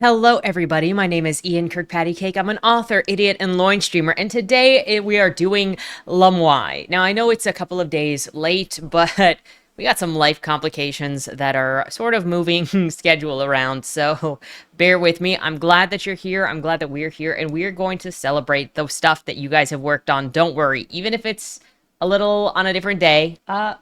Hello, everybody. My name is Ian Kirkpatrick. I'm an author, idiot, and loin streamer, and today we are doing LMIAY. Now, I know it's a couple of days late, but we got some life complications that are sort of moving schedule around, so bear with me. I'm glad that you're here. I'm glad that we're here, and we're going to celebrate the stuff that you guys have worked on. Don't worry, even if it's a little on a different day,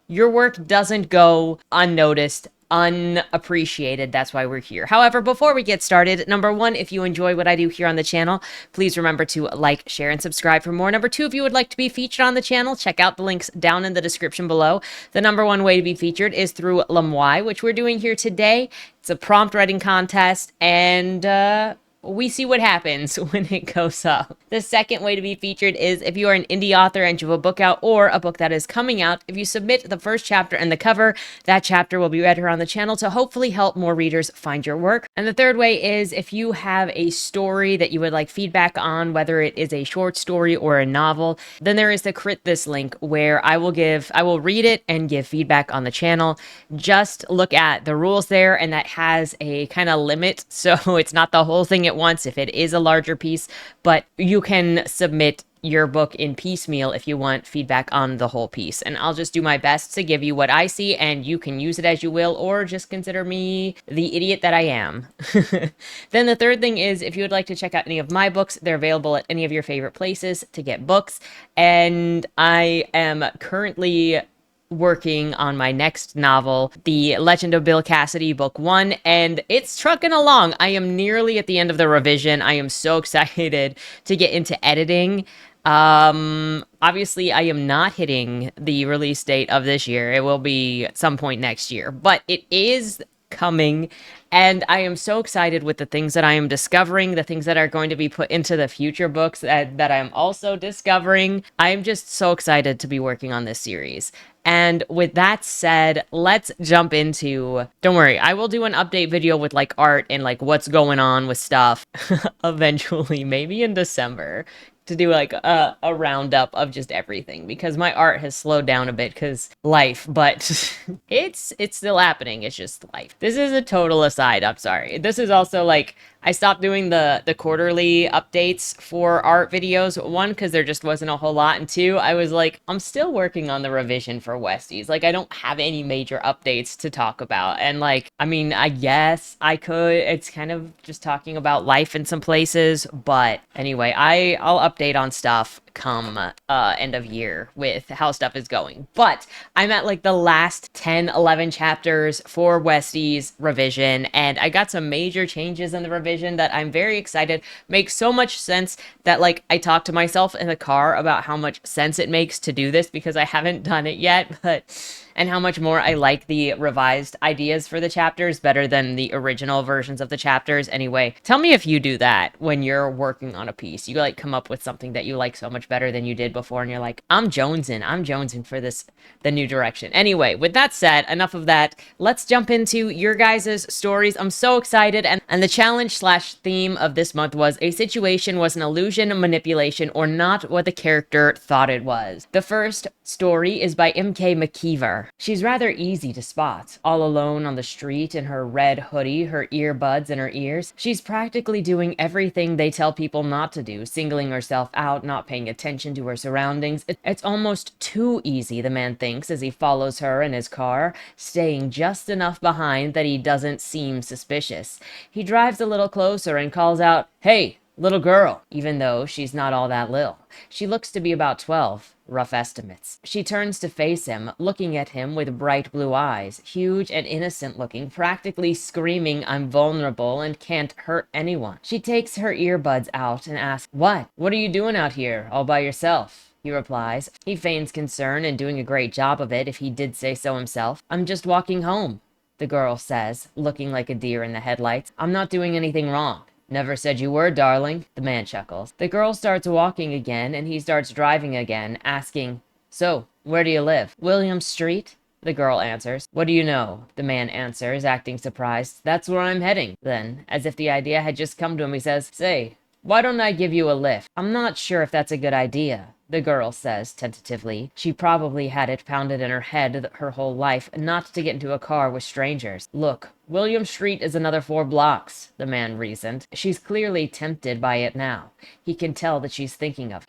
your work doesn't go unnoticed, unappreciated. That's why we're here. However, before we get started, number one, if you enjoy what I do here on the channel, please remember to like, share, and subscribe for more. Number two, if you would like to be featured on the channel, check out the links down in the description below. The number one way to be featured is through LMIAY, which we're doing here today. It's a prompt writing contest, and we see what happens when it goes up. The second way to be featured is if you are an indie author and you have a book out or a book that is coming out. If you submit the first chapter and the cover, that chapter will be read here on the channel to hopefully help more readers find your work. And the third way is if you have a story that you would like feedback on, whether it is a short story or a novel, then there is the Crit This link where I will read it and give feedback on the channel. Just look at the rules there, and that has a kind of limit, so it's not the whole thing at once if it is a larger piece, but you can submit your book in piecemeal if you want feedback on the whole piece, and I'll just do my best to give you what I see, and you can use it as you will, or just consider me the idiot that I am. Then the third thing is if you would like to check out any of my books, they're available at any of your favorite places to get books, and I am currently working on my next novel, The Legend of Bill Cassidy, Book 1, and it's trucking along. I am nearly at the end of the revision. I am so excited to get into editing. Obviously, I am not hitting the release date of this year. It will be at some point next year, but it is coming, and I am so excited with the things that I am discovering, the things that are going to be put into the future books that I'm also discovering. I am just so excited to be working on this series. And with that said, let's jump into, don't worry, I will do an update video with like art and like what's going on with stuff eventually, maybe in December, to do like a roundup of just everything, because my art has slowed down a bit because life, but it's still happening. It's just life. This is a total aside. I'm sorry. This is also like, I stopped doing the quarterly updates for art videos. One, because there just wasn't a whole lot, and two, I was like, I'm still working on the revision for Westies. Like, I don't have any major updates to talk about. And like, I mean, I guess I could. It's kind of just talking about life in some places. But anyway, I'll update on stuff come end of year with how stuff is going. But I'm at like the last 10-11 chapters for Westie's revision, and I got some major changes in the revision that I'm very excited. Makes so much sense that like I talk to myself in the car about how much sense it makes to do this, because I haven't done it yet, but and how much more I like the revised ideas for the chapters better than the original versions of the chapters. Anyway, tell me if you do that when you're working on a piece. You like come up with something that you like so much better than you did before, and you're like, I'm jonesing for this, the new direction. Anyway, with that said, enough of that. Let's jump into your guys' stories. I'm so excited, and the challenge slash theme of this month was a situation was an illusion, manipulation, or not what the character thought it was. The first story is by M.K. McKeever. She's rather easy to spot, all alone on the street in her red hoodie, her earbuds in her ears. She's practically doing everything they tell people not to do, singling herself out, not paying attention to her surroundings. It's almost too easy, the man thinks as he follows her in his car, staying just enough behind that he doesn't seem suspicious. He drives a little closer and calls out, "Hey, little girl," even though she's not all that little. She looks to be about 12. Rough estimates. She turns to face him, looking at him with bright blue eyes, huge and innocent looking, practically screaming, "I'm vulnerable and can't hurt anyone." She takes her earbuds out and asks, What are you doing out here, all by yourself?" He replies. He feigns concern and doing a great job of it if he did say so himself. "I'm just walking home," the girl says, looking like a deer in the headlights. "I'm not doing anything wrong." "Never said you were, darling," the man chuckles. The girl starts walking again, and he starts driving again, asking, "So, where do you live?" "William Street," the girl answers. "What do you know?" the man answers, acting surprised. "That's where I'm heading." Then, as if the idea had just come to him, he says, "Say, why don't I give you a lift?" "I'm not sure if that's a good idea," the girl says tentatively. She probably had it pounded in her head her whole life not to get into a car with strangers. Look, William Street is another 4 blocks, the man reasoned. She's clearly tempted by it now. He can tell that she's thinking on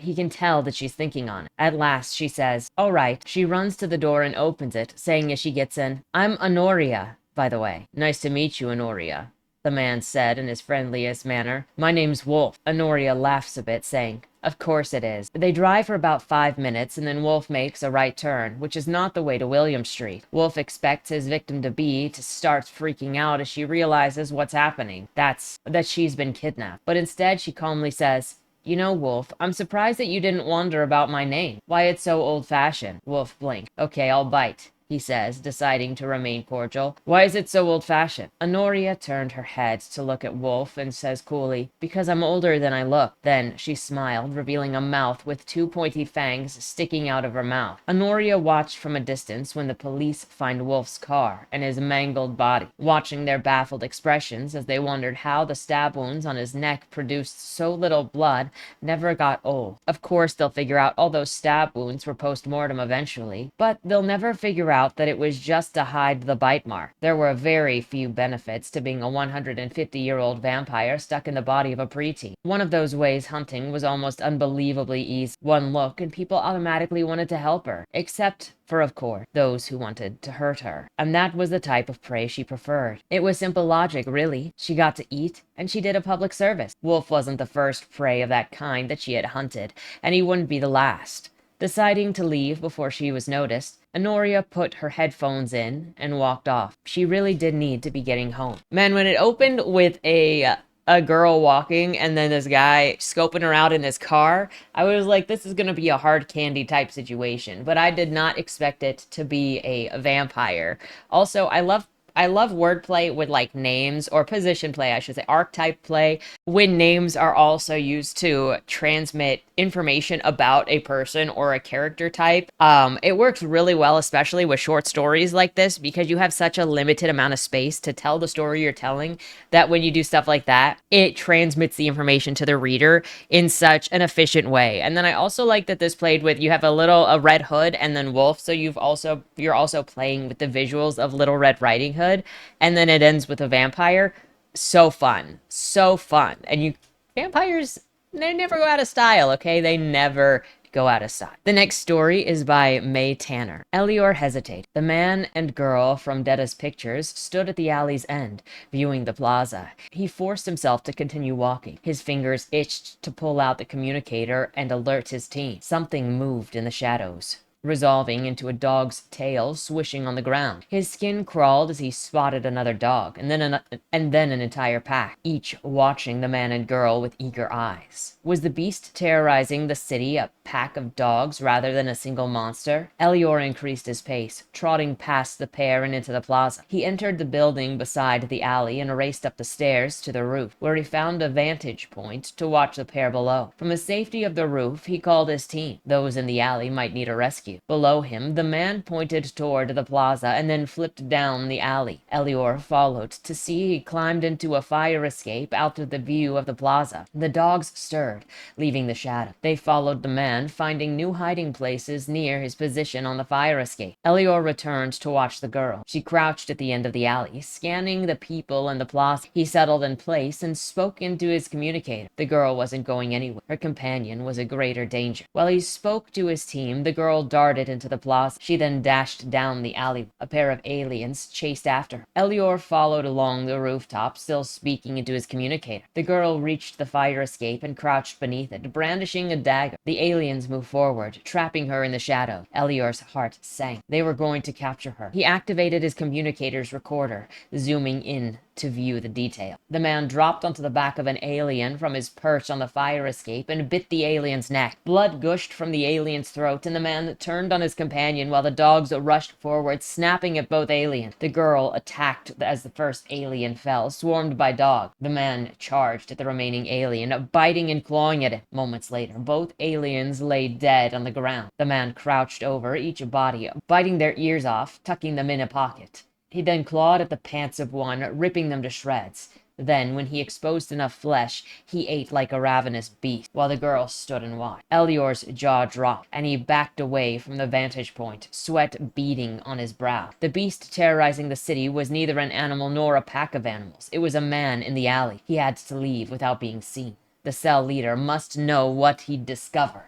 it. At last, she says, all right. She runs to the door and opens it, saying as she gets in, I'm Honoria, by the way. Nice to meet you, Honoria, the man said in his friendliest manner. My name's Wolf. Honoria laughs a bit, saying, of course it is. They drive for about 5 minutes, and then Wolf makes a right turn, which is not the way to William Street. Wolf expects his victim-to-be to start freaking out as she realizes what's happening. That she's been kidnapped. But instead, she calmly says, you know, Wolf, I'm surprised that you didn't wonder about my name. Why it's so old-fashioned. Wolf blinked. Okay, I'll bite, he says, deciding to remain cordial. Why is it so old-fashioned? Honoria turned her head to look at Wolf and says coolly, because I'm older than I look. Then she smiled, revealing a mouth with 2 pointy fangs sticking out of her mouth. Honoria watched from a distance when the police find Wolf's car and his mangled body, watching their baffled expressions as they wondered how the stab wounds on his neck produced so little blood never got old. Of course they'll figure out all those stab wounds were post-mortem eventually, but they'll never figure out that it was just to hide the bite mark. There were very few benefits to being a 150-year-old vampire stuck in the body of a preteen. One of those ways hunting was almost unbelievably easy. One look and people automatically wanted to help her, except for, of course, those who wanted to hurt her. And that was the type of prey she preferred. It was simple logic, really. She got to eat, and she did a public service. Wolf wasn't the first prey of that kind that she had hunted, and he wouldn't be the last. Deciding to leave before she was noticed, Honoria put her headphones in and walked off. She really did need to be getting home. Man, when it opened with a girl walking and then this guy scoping her out in his car, I was like, this is gonna be a hard candy type situation, but I did not expect it to be a vampire. Also, I love wordplay with like names, or position play, I should say, archetype play, when names are also used to transmit information about a person or a character type. It works really well, especially with short stories like this, because you have such a limited amount of space to tell the story you're telling, that when you do stuff like that, it transmits the information to the reader in such an efficient way. And then I also like that this played with, you have a Red Hood and then Wolf, so you're also playing with the visuals of Little Red Riding Hood, and then it ends with a vampire. So fun. And vampires, they never go out of style, okay? They never go out of style. The next story is by Mae Tanner. Elior hesitated. The man and girl from Deda's pictures stood at the alley's end, viewing the plaza. He forced himself to continue walking. His fingers itched to pull out the communicator and alert his team. Something moved in the shadows, resolving into a dog's tail swishing on the ground. His skin crawled as he spotted another dog, and then an entire pack, each watching the man and girl with eager eyes. Was the beast terrorizing the city a pack of dogs rather than a single monster? Elior increased his pace, trotting past the pair and into the plaza. He entered the building beside the alley and raced up the stairs to the roof, where he found a vantage point to watch the pair below. From the safety of the roof, he called his team. Those in the alley might need a rescue. Below him, the man pointed toward the plaza and then flipped down the alley. Elior followed to see he climbed into a fire escape out of the view of the plaza. The dogs stirred, leaving the shadow. They followed the man, finding new hiding places near his position on the fire escape. Elior returned to watch the girl. She crouched at the end of the alley, scanning the people in the plaza. He settled in place and spoke into his communicator. The girl wasn't going anywhere. Her companion was a greater danger. While he spoke to his team, the girl darted into the plaza. She then dashed down the alley. A pair of aliens chased after her. Elior followed along the rooftop, still speaking into his communicator. The girl reached the fire escape and crouched beneath it, brandishing a dagger. The aliens moved forward, trapping her in the shadow. Elior's heart sank. They were going to capture her. He activated his communicator's recorder, zooming in to view the detail. The man dropped onto the back of an alien from his perch on the fire escape and bit the alien's neck. Blood gushed from the alien's throat, and the man turned on his companion while the dogs rushed forward, snapping at both aliens. The girl attacked as the first alien fell, swarmed by dogs. The man charged at the remaining alien, biting and clawing at it. Moments later, both aliens lay dead on the ground. The man crouched over each body, biting their ears off, tucking them in a pocket. He then clawed at the pants of one, ripping them to shreds. Then, when he exposed enough flesh, he ate like a ravenous beast, while the girl stood and watched. Elior's jaw dropped, and he backed away from the vantage point, sweat beading on his brow. The beast terrorizing the city was neither an animal nor a pack of animals. It was a man in the alley. He had to leave without being seen. The cell leader must know what he'd discovered.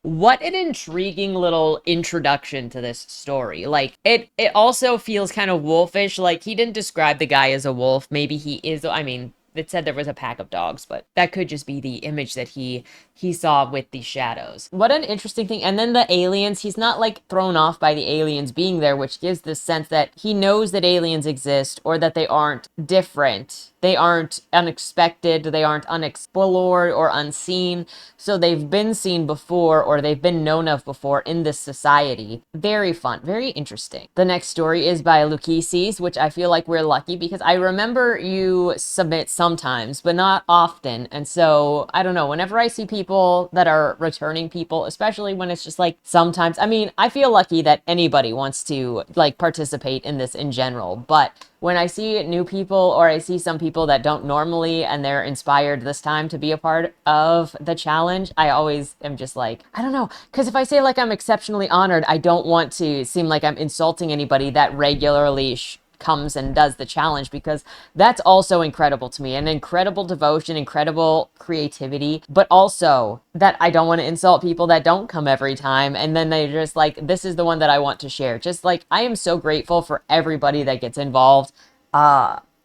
What an intriguing little introduction to this story. Like, it also feels kind of wolfish. Like, he didn't describe the guy as a wolf. Maybe he is. I mean, it said there was a pack of dogs, but that could just be the image that he saw with the shadows. What an interesting thing. And then the aliens, he's not like thrown off by the aliens being there, which gives the sense that he knows that aliens exist, or that they aren't different. They aren't unexpected, they aren't unexplored or unseen. So they've been seen before, or they've been known of before in this society. Very fun, very interesting. The next story is by Lukicies, which I feel like we're lucky because I remember you submit sometimes, but not often. And so, I don't know, whenever I see people that are returning people, especially when it's just like sometimes, I mean, I feel lucky that anybody wants to like participate in this in general, but when I see new people, or I see some people that don't normally and they're inspired this time to be a part of the challenge, I always am just like, I don't know. Because if I say like I'm exceptionally honored, I don't want to seem like I'm insulting anybody that regularly comes and does the challenge, because that's also incredible to me. An incredible devotion, incredible creativity, but also that I don't want to insult people that don't come every time. And then they're just like, this is the one that I want to share. Just like, I am so grateful for everybody that gets involved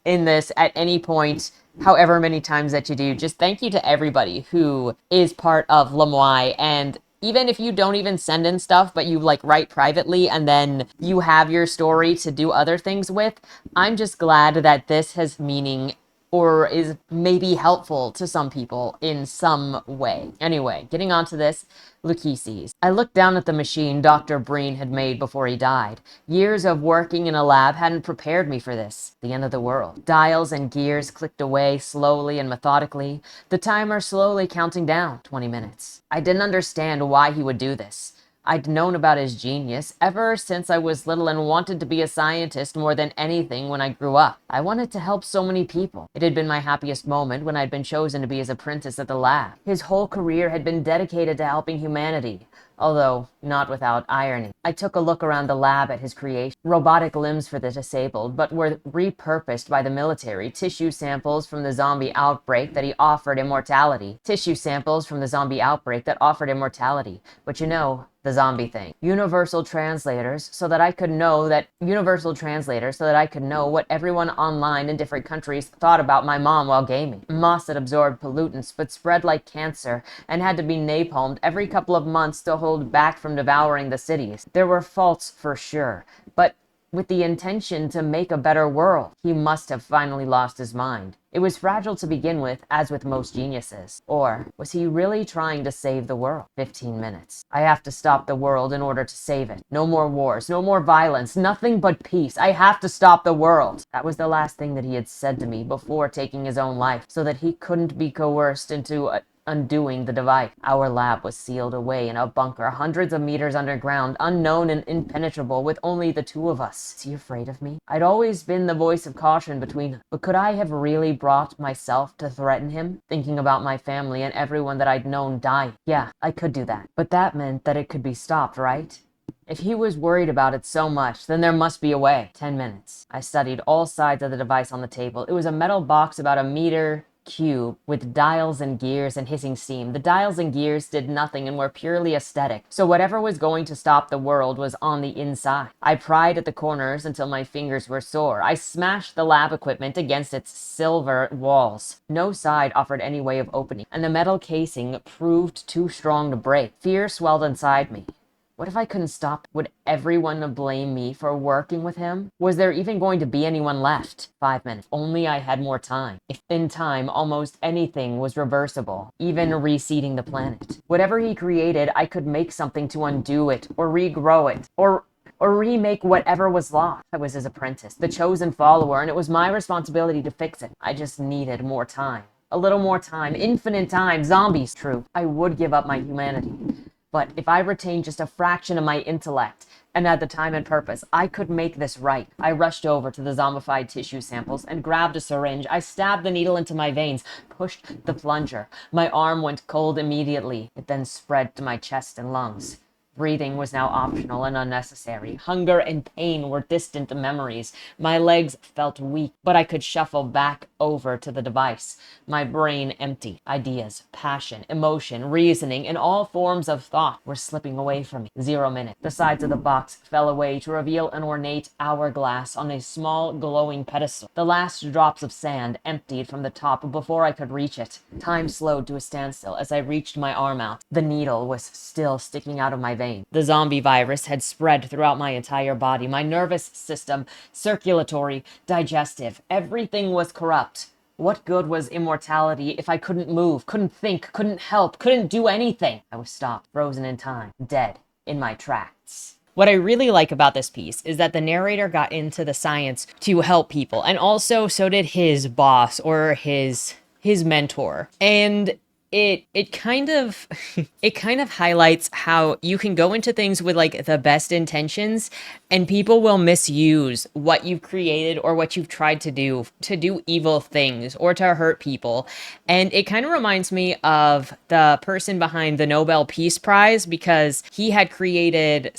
in this at any point, however many times that you do. Just thank you to everybody who is part of LMIAY. And even if you don't even send in stuff, but you like write privately and then you have your story to do other things with, I'm just glad that this has meaning or is maybe helpful to some people in some way. Anyway, getting on to this, Lukicies. I looked down at the machine Dr. Breen had made before he died. Years of working in a lab hadn't prepared me for this, the end of the world. Dials and gears clicked away slowly and methodically, the timer slowly counting down, 20 minutes. I didn't understand why he would do this. I'd known about his genius ever since I was little and wanted to be a scientist more than anything when I grew up. I wanted to help so many people. It had been my happiest moment when I'd been chosen to be his apprentice at the lab. His whole career had been dedicated to helping humanity, although not without irony. I took a look around the lab at his creation. Robotic limbs for the disabled, but were repurposed by the military. Tissue samples from the zombie outbreak that he offered immortality. Tissue samples from the zombie outbreak that offered immortality. But you know, the zombie thing. Universal translators so that I could know what everyone online in different countries thought about my mom while gaming. Moss that absorbed pollutants but spread like cancer and had to be napalmed every couple of months to hold back from devouring the cities. There were faults for sure, but with the intention to make a better world. He must have finally lost his mind. It was fragile to begin with, as with most geniuses. Or was he really trying to save the world? 15 minutes. I have to stop the world in order to save it. No more wars, no more violence, nothing but peace. I have to stop the world. That was the last thing that he had said to me before taking his own life, so that he couldn't be coerced into undoing the device. Our lab was sealed away in a bunker hundreds of meters underground, unknown and impenetrable, with only the two of us. Is he afraid of me? I'd always been the voice of caution between them, but could I have really brought myself to threaten him, thinking about my family and everyone that I'd known dying? Yeah, I could do that, but that meant that it could be stopped, right? If he was worried about it so much, then there must be a way. 10 minutes. I studied all sides of the device on the table. It was a metal box about a meter cube with dials and gears and hissing steam. The dials and gears did nothing and were purely aesthetic, so whatever was going to stop the world was on the inside. I pried at the corners until my fingers were sore. I smashed the lab equipment against its silver walls. No side offered any way of opening, and the metal casing proved too strong to break. Fear swelled inside me. What if I couldn't stop? Would everyone blame me for working with him? Was there even going to be anyone left? 5 minutes. Only I had more time. If in time almost anything was reversible, even reseeding the planet. Whatever he created, I could make something to undo it, or regrow it, or remake whatever was lost. I was his apprentice, the chosen follower, and it was my responsibility to fix it. I just needed more time. A little more time. Infinite time. Zombies. True. I would give up my humanity. But if I retained just a fraction of my intellect, and at the time and purpose, I could make this right. I rushed over to the zombified tissue samples and grabbed a syringe. I stabbed the needle into my veins, pushed the plunger. My arm went cold immediately. It then spread to my chest and lungs. Breathing was now optional and unnecessary. Hunger and pain were distant memories. My legs felt weak, but I could shuffle back over to the device. My brain empty. Ideas, passion, emotion, reasoning, and all forms of thought were slipping away from me. 0 minute. The sides of the box fell away to reveal an ornate hourglass on a small glowing pedestal. The last drops of sand emptied from the top before I could reach it. Time slowed to a standstill as I reached my arm out. The needle was still sticking out of my vein. The zombie virus had spread throughout my entire body. My nervous system, circulatory, digestive, everything was corrupt. What good was immortality if I couldn't move, couldn't think, couldn't help, couldn't do anything? I was stopped, frozen in time, dead in my tracks. What I really like about this piece is that the narrator got into the science to help people, and also so did his boss or his mentor. And it kind of it kind of highlights how you can go into things with like the best intentions and people will misuse what you've created or what you've tried to do evil things or to hurt people. And it kind of reminds me of the person behind the Nobel Peace Prize, because he had created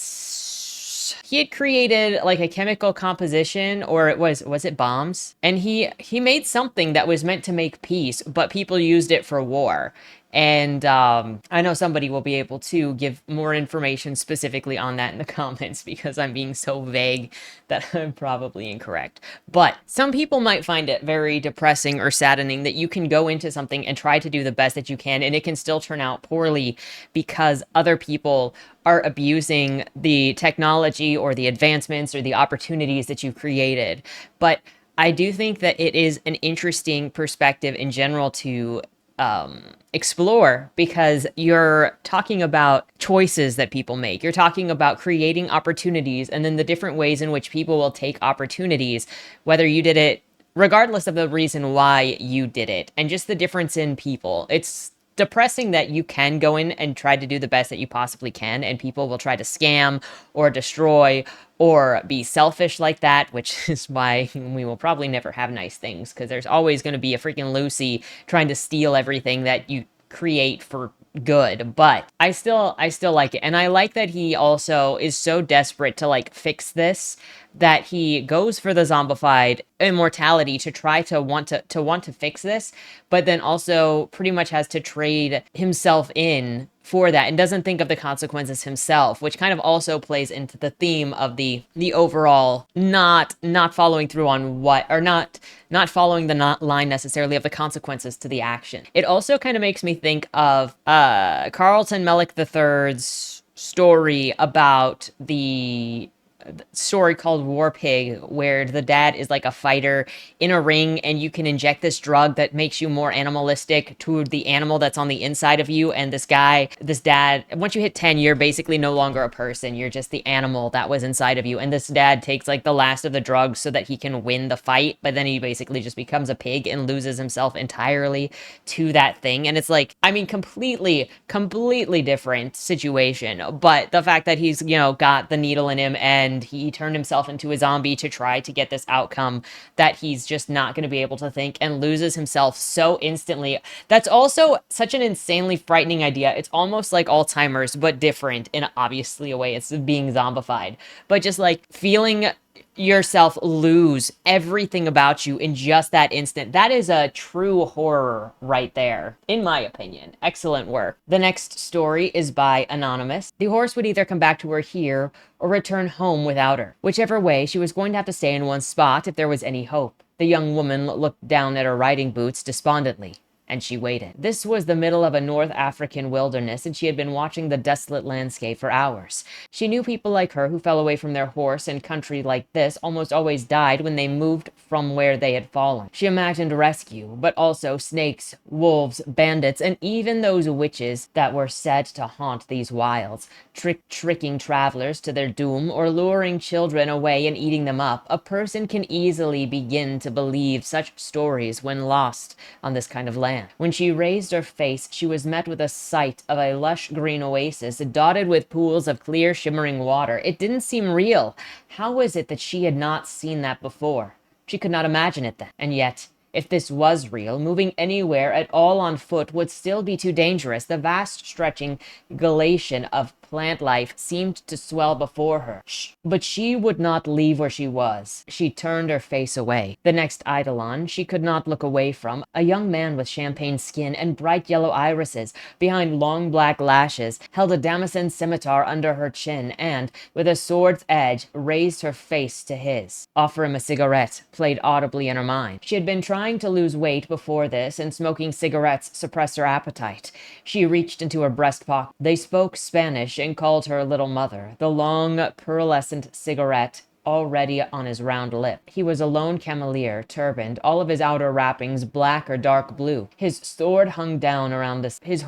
like a chemical composition, or was it bombs? And he made something that was meant to make peace, but people used it for war. And I know somebody will be able to give more information specifically on that in the comments, because I'm being so vague that I'm probably incorrect. But some people might find it very depressing or saddening that you can go into something and try to do the best that you can, and it can still turn out poorly because other people are abusing the technology or the advancements or the opportunities that you've created. But I do think that it is an interesting perspective in general to explore, because you're talking about choices that people make. You're talking about creating opportunities and then the different ways in which people will take opportunities, whether you did it regardless of the reason why you did it, and just the difference in people. It's depressing that you can go in and try to do the best that you possibly can, and people will try to scam or destroy or be selfish like that, which is why we will probably never have nice things, because there's always going to be a freaking Lucy trying to steal everything that you create for good. But I still like it, and I like that he also is so desperate to like fix this that he goes for the zombified immortality to try to want to fix this, but then also pretty much has to trade himself in for that and doesn't think of the consequences himself, which kind of also plays into the theme of the overall not following through on what, or not following the line necessarily of the consequences to the action. It also kind of makes me think of Carlton Mellick III's story about the story called War Pig, where the dad is like a fighter in a ring, and you can inject this drug that makes you more animalistic to the animal that's on the inside of you. And this dad, once you hit 10, you're basically no longer a person. You're just the animal that was inside of you. And this dad takes like the last of the drugs so that he can win the fight, but then he basically just becomes a pig and loses himself entirely to that thing. And it's like, I mean, completely different situation, but the fact that he's, got the needle in him and he turned himself into a zombie to try to get this outcome that he's just not going to be able to think, and loses himself so instantly. That's also such an insanely frightening idea. It's almost like Alzheimer's, but different in obviously a way. It's being zombified, but just like feeling yourself lose everything about you in just that instant. That is a true horror right there, in my opinion. Excellent work. The next story is by Anonymous. The horse would either come back to her here or return home without her. Whichever way, she was going to have to stay in one spot if there was any hope. The young woman looked down at her riding boots despondently, and she waited. This was the middle of a North African wilderness, and she had been watching the desolate landscape for hours. She knew people like her who fell away from their horse in country like this almost always died when they moved from where they had fallen. She imagined rescue, but also snakes, wolves, bandits, and even those witches that were said to haunt these wilds, tricking travelers to their doom or luring children away and eating them up. A person can easily begin to believe such stories when lost on this kind of land. land. When she raised her face, she was met with a sight of a lush green oasis dotted with pools of clear, shimmering water. It didn't seem real. How was it that she had not seen that before? She could not imagine it then. And yet, if this was real, moving anywhere at all on foot would still be too dangerous. The vast stretching gelation of plant life seemed to swell before her. But she would not leave where she was. She turned her face away. The next eidolon she could not look away from, a young man with champagne skin and bright yellow irises behind long black lashes, held a Damascene scimitar under her chin and, with a sword's edge, raised her face to his. Offer him a cigarette played audibly in her mind. She had been trying to lose weight before this, and smoking cigarettes suppressed her appetite. She reached into her breast pocket. They spoke Spanish and called her little mother. The long, pearlescent cigarette already on his round lip. He was a lone cavalier, turbaned, all of his outer wrappings black or dark blue. His sword hung down around his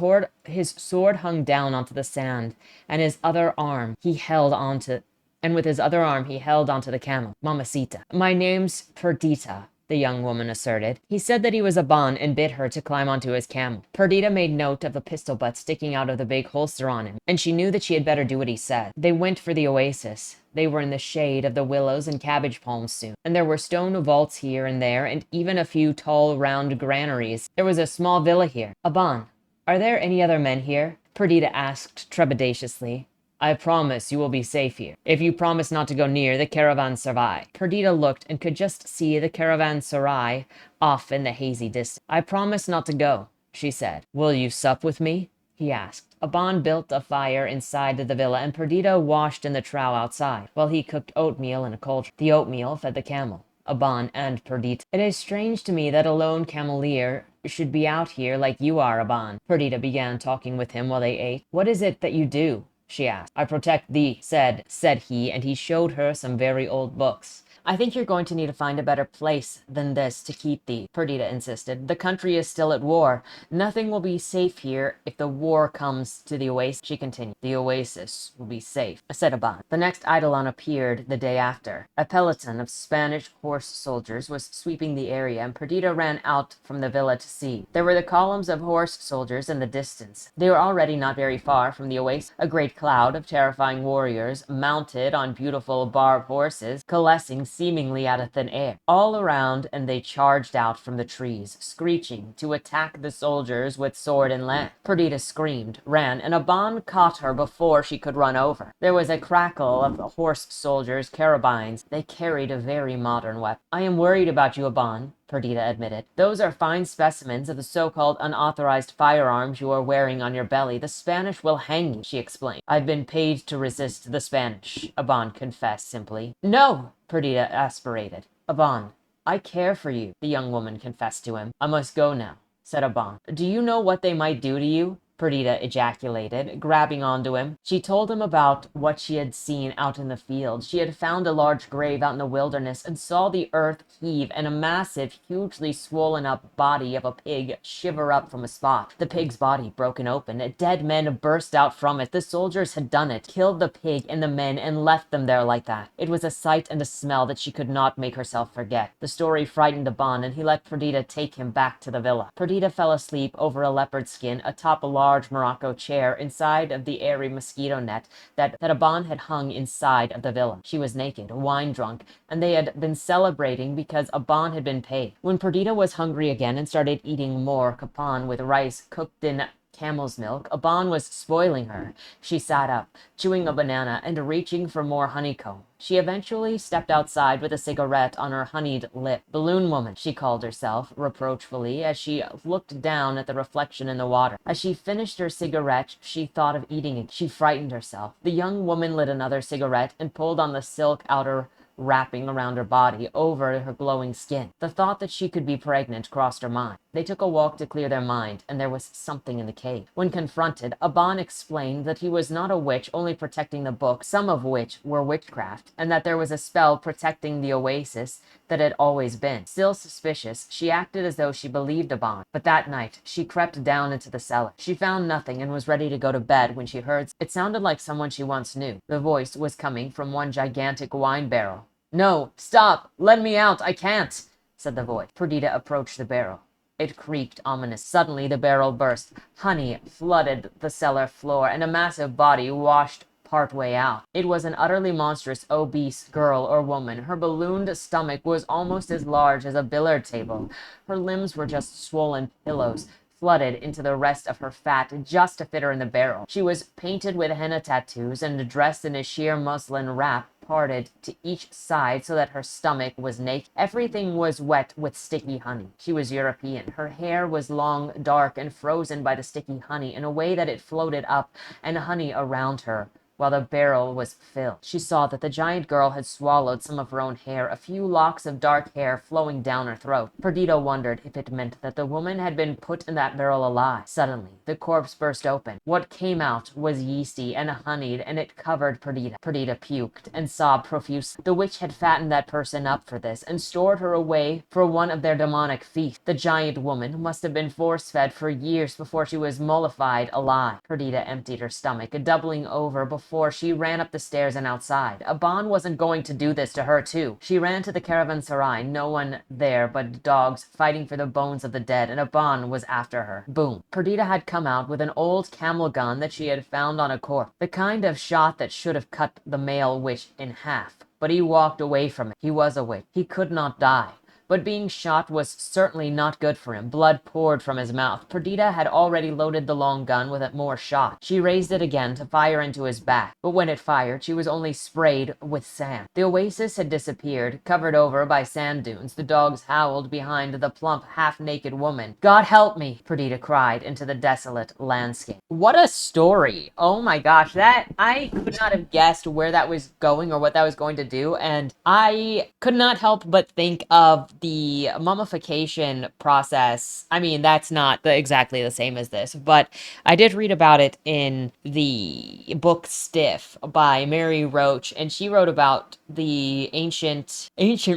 sword hung down onto the sand, and his other arm he held onto with his other arm he held onto the camel. Mamacita. My name's Perdita, the young woman asserted. He said that he was a Bon and bid her to climb onto his camel. Perdita made note of the pistol butt sticking out of the big holster on him, and she knew that she had better do what he said. They went for the oasis. They were in the shade of the willows and cabbage palms soon, and there were stone vaults here and there, and even a few tall, round granaries. There was a small villa here. A Bon, are there any other men here? Perdita asked trepidatiously. I promise you will be safe here, if you promise not to go near the caravanserai. Perdita looked and could just see the caravanserai off in the hazy distance. I promise not to go, she said. Will you sup with me? He asked. Aban built a fire inside the villa, and Perdita washed in the trough outside, while he cooked oatmeal in a cauldron. The oatmeal fed the camel, Aban and Perdita. It is strange to me that a lone camelier should be out here like you are, Aban. Perdita began talking with him while they ate. What is it that you do? She asked. I protect thee, said he, and he showed her some very old books. I think you're going to need to find a better place than this to keep thee, Perdita insisted. The country is still at war. Nothing will be safe here if the war comes to the oasis, she continued. The oasis will be safe, said Aban. The next eidolon appeared the day after. A peloton of Spanish horse soldiers was sweeping the area, and Perdita ran out from the villa to see. There were the columns of horse soldiers in the distance. They were already not very far from the oasis. A great cloud of terrifying warriors, mounted on beautiful barbed horses, coalescing seemingly out of thin air. All around, and they charged out from the trees, screeching, to attack the soldiers with sword and lance. Perdita screamed, ran, and Aban caught her before she could run over. There was a crackle of the horse soldiers' carabines. They carried a very modern weapon. I am worried about you, Aban, Perdita admitted. Those are fine specimens of the so-called unauthorized firearms you are wearing on your belly. The Spanish will hang you, she explained. I've been paid to resist the Spanish, Aban confessed simply. No, Perdita aspirated. Aban, I care for you, the young woman confessed to him. I must go now, said Aban. Do you know what they might do to you? Perdita ejaculated, grabbing onto him. She told him about what she had seen out in the field. She had found a large grave out in the wilderness and saw the earth heave and a massive, hugely swollen up body of a pig shiver up from a spot. The pig's body broken open. Dead men burst out from it. The soldiers had done it, killed the pig and the men, and left them there like that. It was a sight and a smell that she could not make herself forget. The story frightened Aban, and he let Perdita take him back to the villa. Perdita fell asleep over a leopard skin atop a large Morocco chair inside of the airy mosquito net that Aban had hung inside of the villa. She was naked, wine drunk, and they had been celebrating because Aban had been paid. When Perdita was hungry again and started eating more capon with rice cooked in camel's milk, Aban was spoiling her. She sat up, chewing a banana and reaching for more honeycomb. She eventually stepped outside with a cigarette on her honeyed lip. Balloon woman, she called herself, reproachfully, as she looked down at the reflection in the water. As she finished her cigarette, she thought of eating it. She frightened herself. The young woman lit another cigarette and pulled on the silk outer wrapping around her body over her glowing skin. The thought that she could be pregnant crossed her mind. They took a walk to clear their mind, and there was something in the cave. When confronted, Aban explained that he was not a witch, only protecting the book, some of which were witchcraft, and that there was a spell protecting the oasis that had always been. Still suspicious, she acted as though she believed Aban, but that night she crept down into the cellar. She found nothing and was ready to go to bed when she heard it sounded like someone she once knew. The voice was coming from one gigantic wine barrel. No, stop! Let me out! I can't! Said the voice. Perdita approached the barrel. It creaked ominous. Suddenly the barrel burst. Honey flooded the cellar floor, and a massive body washed partway out. It was an utterly monstrous, obese girl or woman. Her ballooned stomach was almost as large as a billiard table. Her limbs were just swollen pillows, flooded into the rest of her fat just to fit her in the barrel. She was painted with henna tattoos and dressed in a sheer muslin wrap parted to each side so that her stomach was naked. Everything was wet with sticky honey. She was European. Her hair was long, dark, and frozen by the sticky honey in a way that it floated up and honey around her while the barrel was filled. She saw that the giant girl had swallowed some of her own hair, a few locks of dark hair flowing down her throat. Perdita wondered if it meant that the woman had been put in that barrel alive. Suddenly, the corpse burst open. What came out was yeasty and honeyed, and it covered Perdita. Perdita puked and sobbed profusely. The witch had fattened that person up for this and stored her away for one of their demonic feasts. The giant woman must have been force-fed for years before she was mollified alive. Perdita emptied her stomach, doubling over before she ran up the stairs and outside. Aban wasn't going to do this to her too. She ran to the caravanserai, no one there but dogs fighting for the bones of the dead, and Aban was after her. Boom. Perdita had come out with an old camel gun that she had found on a corpse, the kind of shot that should have cut the male witch in half. But he walked away from it. He was a witch. He could not die. But being shot was certainly not good for him. Blood poured from his mouth. Perdita had already loaded the long gun with more shot. She raised it again to fire into his back, but when it fired, she was only sprayed with sand. The oasis had disappeared, covered over by sand dunes. The dogs howled behind the plump, half-naked woman. "God help me!" Perdita cried into the desolate landscape. What a story! Oh my gosh, that I could not have guessed where that was going or what that was going to do, and I could not help but think of the mummification process. I mean, that's not exactly the same as this, but I did read about it in the book Stiff by Mary Roach, and she wrote about the ancient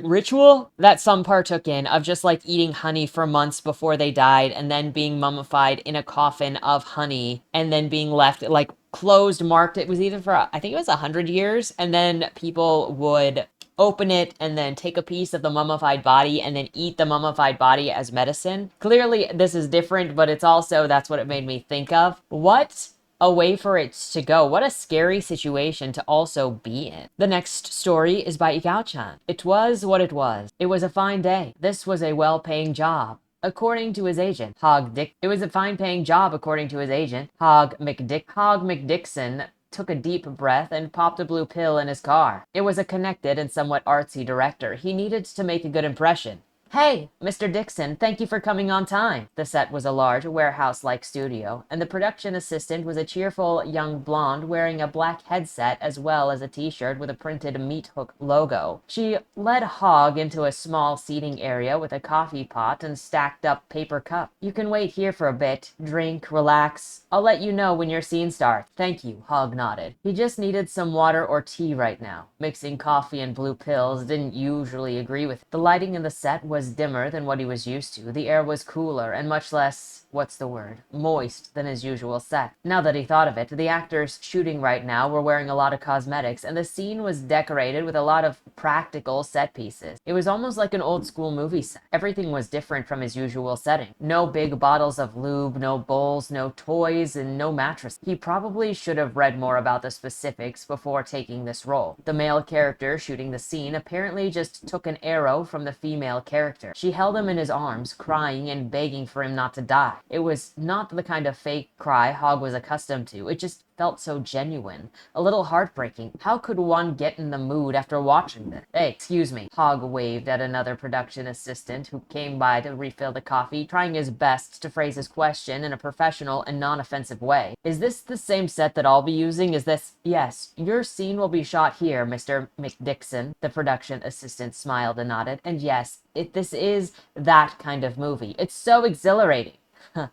ritual that some partook in of just like eating honey for months before they died and then being mummified in a coffin of honey and then being left like closed, marked. It was either for, I think it was 100 years, and then people would open it and then take a piece of the mummified body and then eat the mummified body as medicine. Clearly this is different, but it's also, that's what it made me think of. What a way for it to go. What a scary situation to also be in. The next story is by Egao Chan. It was what it was. It was a fine day. This was a well-paying job. According to his agent, It was a fine-paying job according to his agent, Hog McDickson took a deep breath and popped a blue pill in his car. It was a connected and somewhat artsy director. He needed to make a good impression. "Hey, Mr. Dixon, thank you for coming on time." The set was a large, warehouse-like studio, and the production assistant was a cheerful young blonde wearing a black headset as well as a t-shirt with a printed meat hook logo. She led Hogg into a small seating area with a coffee pot and stacked up paper cups. "You can wait here for a bit, drink, relax. I'll let you know when your scene starts." "Thank you," Hogg nodded. He just needed some water or tea right now. Mixing coffee and blue pills didn't usually agree with him. The lighting in the set was dimmer than what he was used to. The air was cooler and much less, moist than his usual set. Now that he thought of it, the actors shooting right now were wearing a lot of cosmetics, and the scene was decorated with a lot of practical set pieces. It was almost like an old school movie set. Everything was different from his usual setting. No big bottles of lube, no bowls, no toys, and no mattress. He probably should have read more about the specifics before taking this role. The male character shooting the scene apparently just took an arrow from the female character. She held him in his arms, crying and begging for him not to die. It was not the kind of fake cry Hogg was accustomed to. It just felt so genuine. A little heartbreaking. How could one get in the mood after watching this? "Hey, excuse me." Hogg waved at another production assistant who came by to refill the coffee, trying his best to phrase his question in a professional and non-offensive way. "Is this the same set that I'll be using? Is this—" "Yes, your scene will be shot here, Mr. McDickson." The production assistant smiled and nodded. "And yes, this is that kind of movie. It's so exhilarating."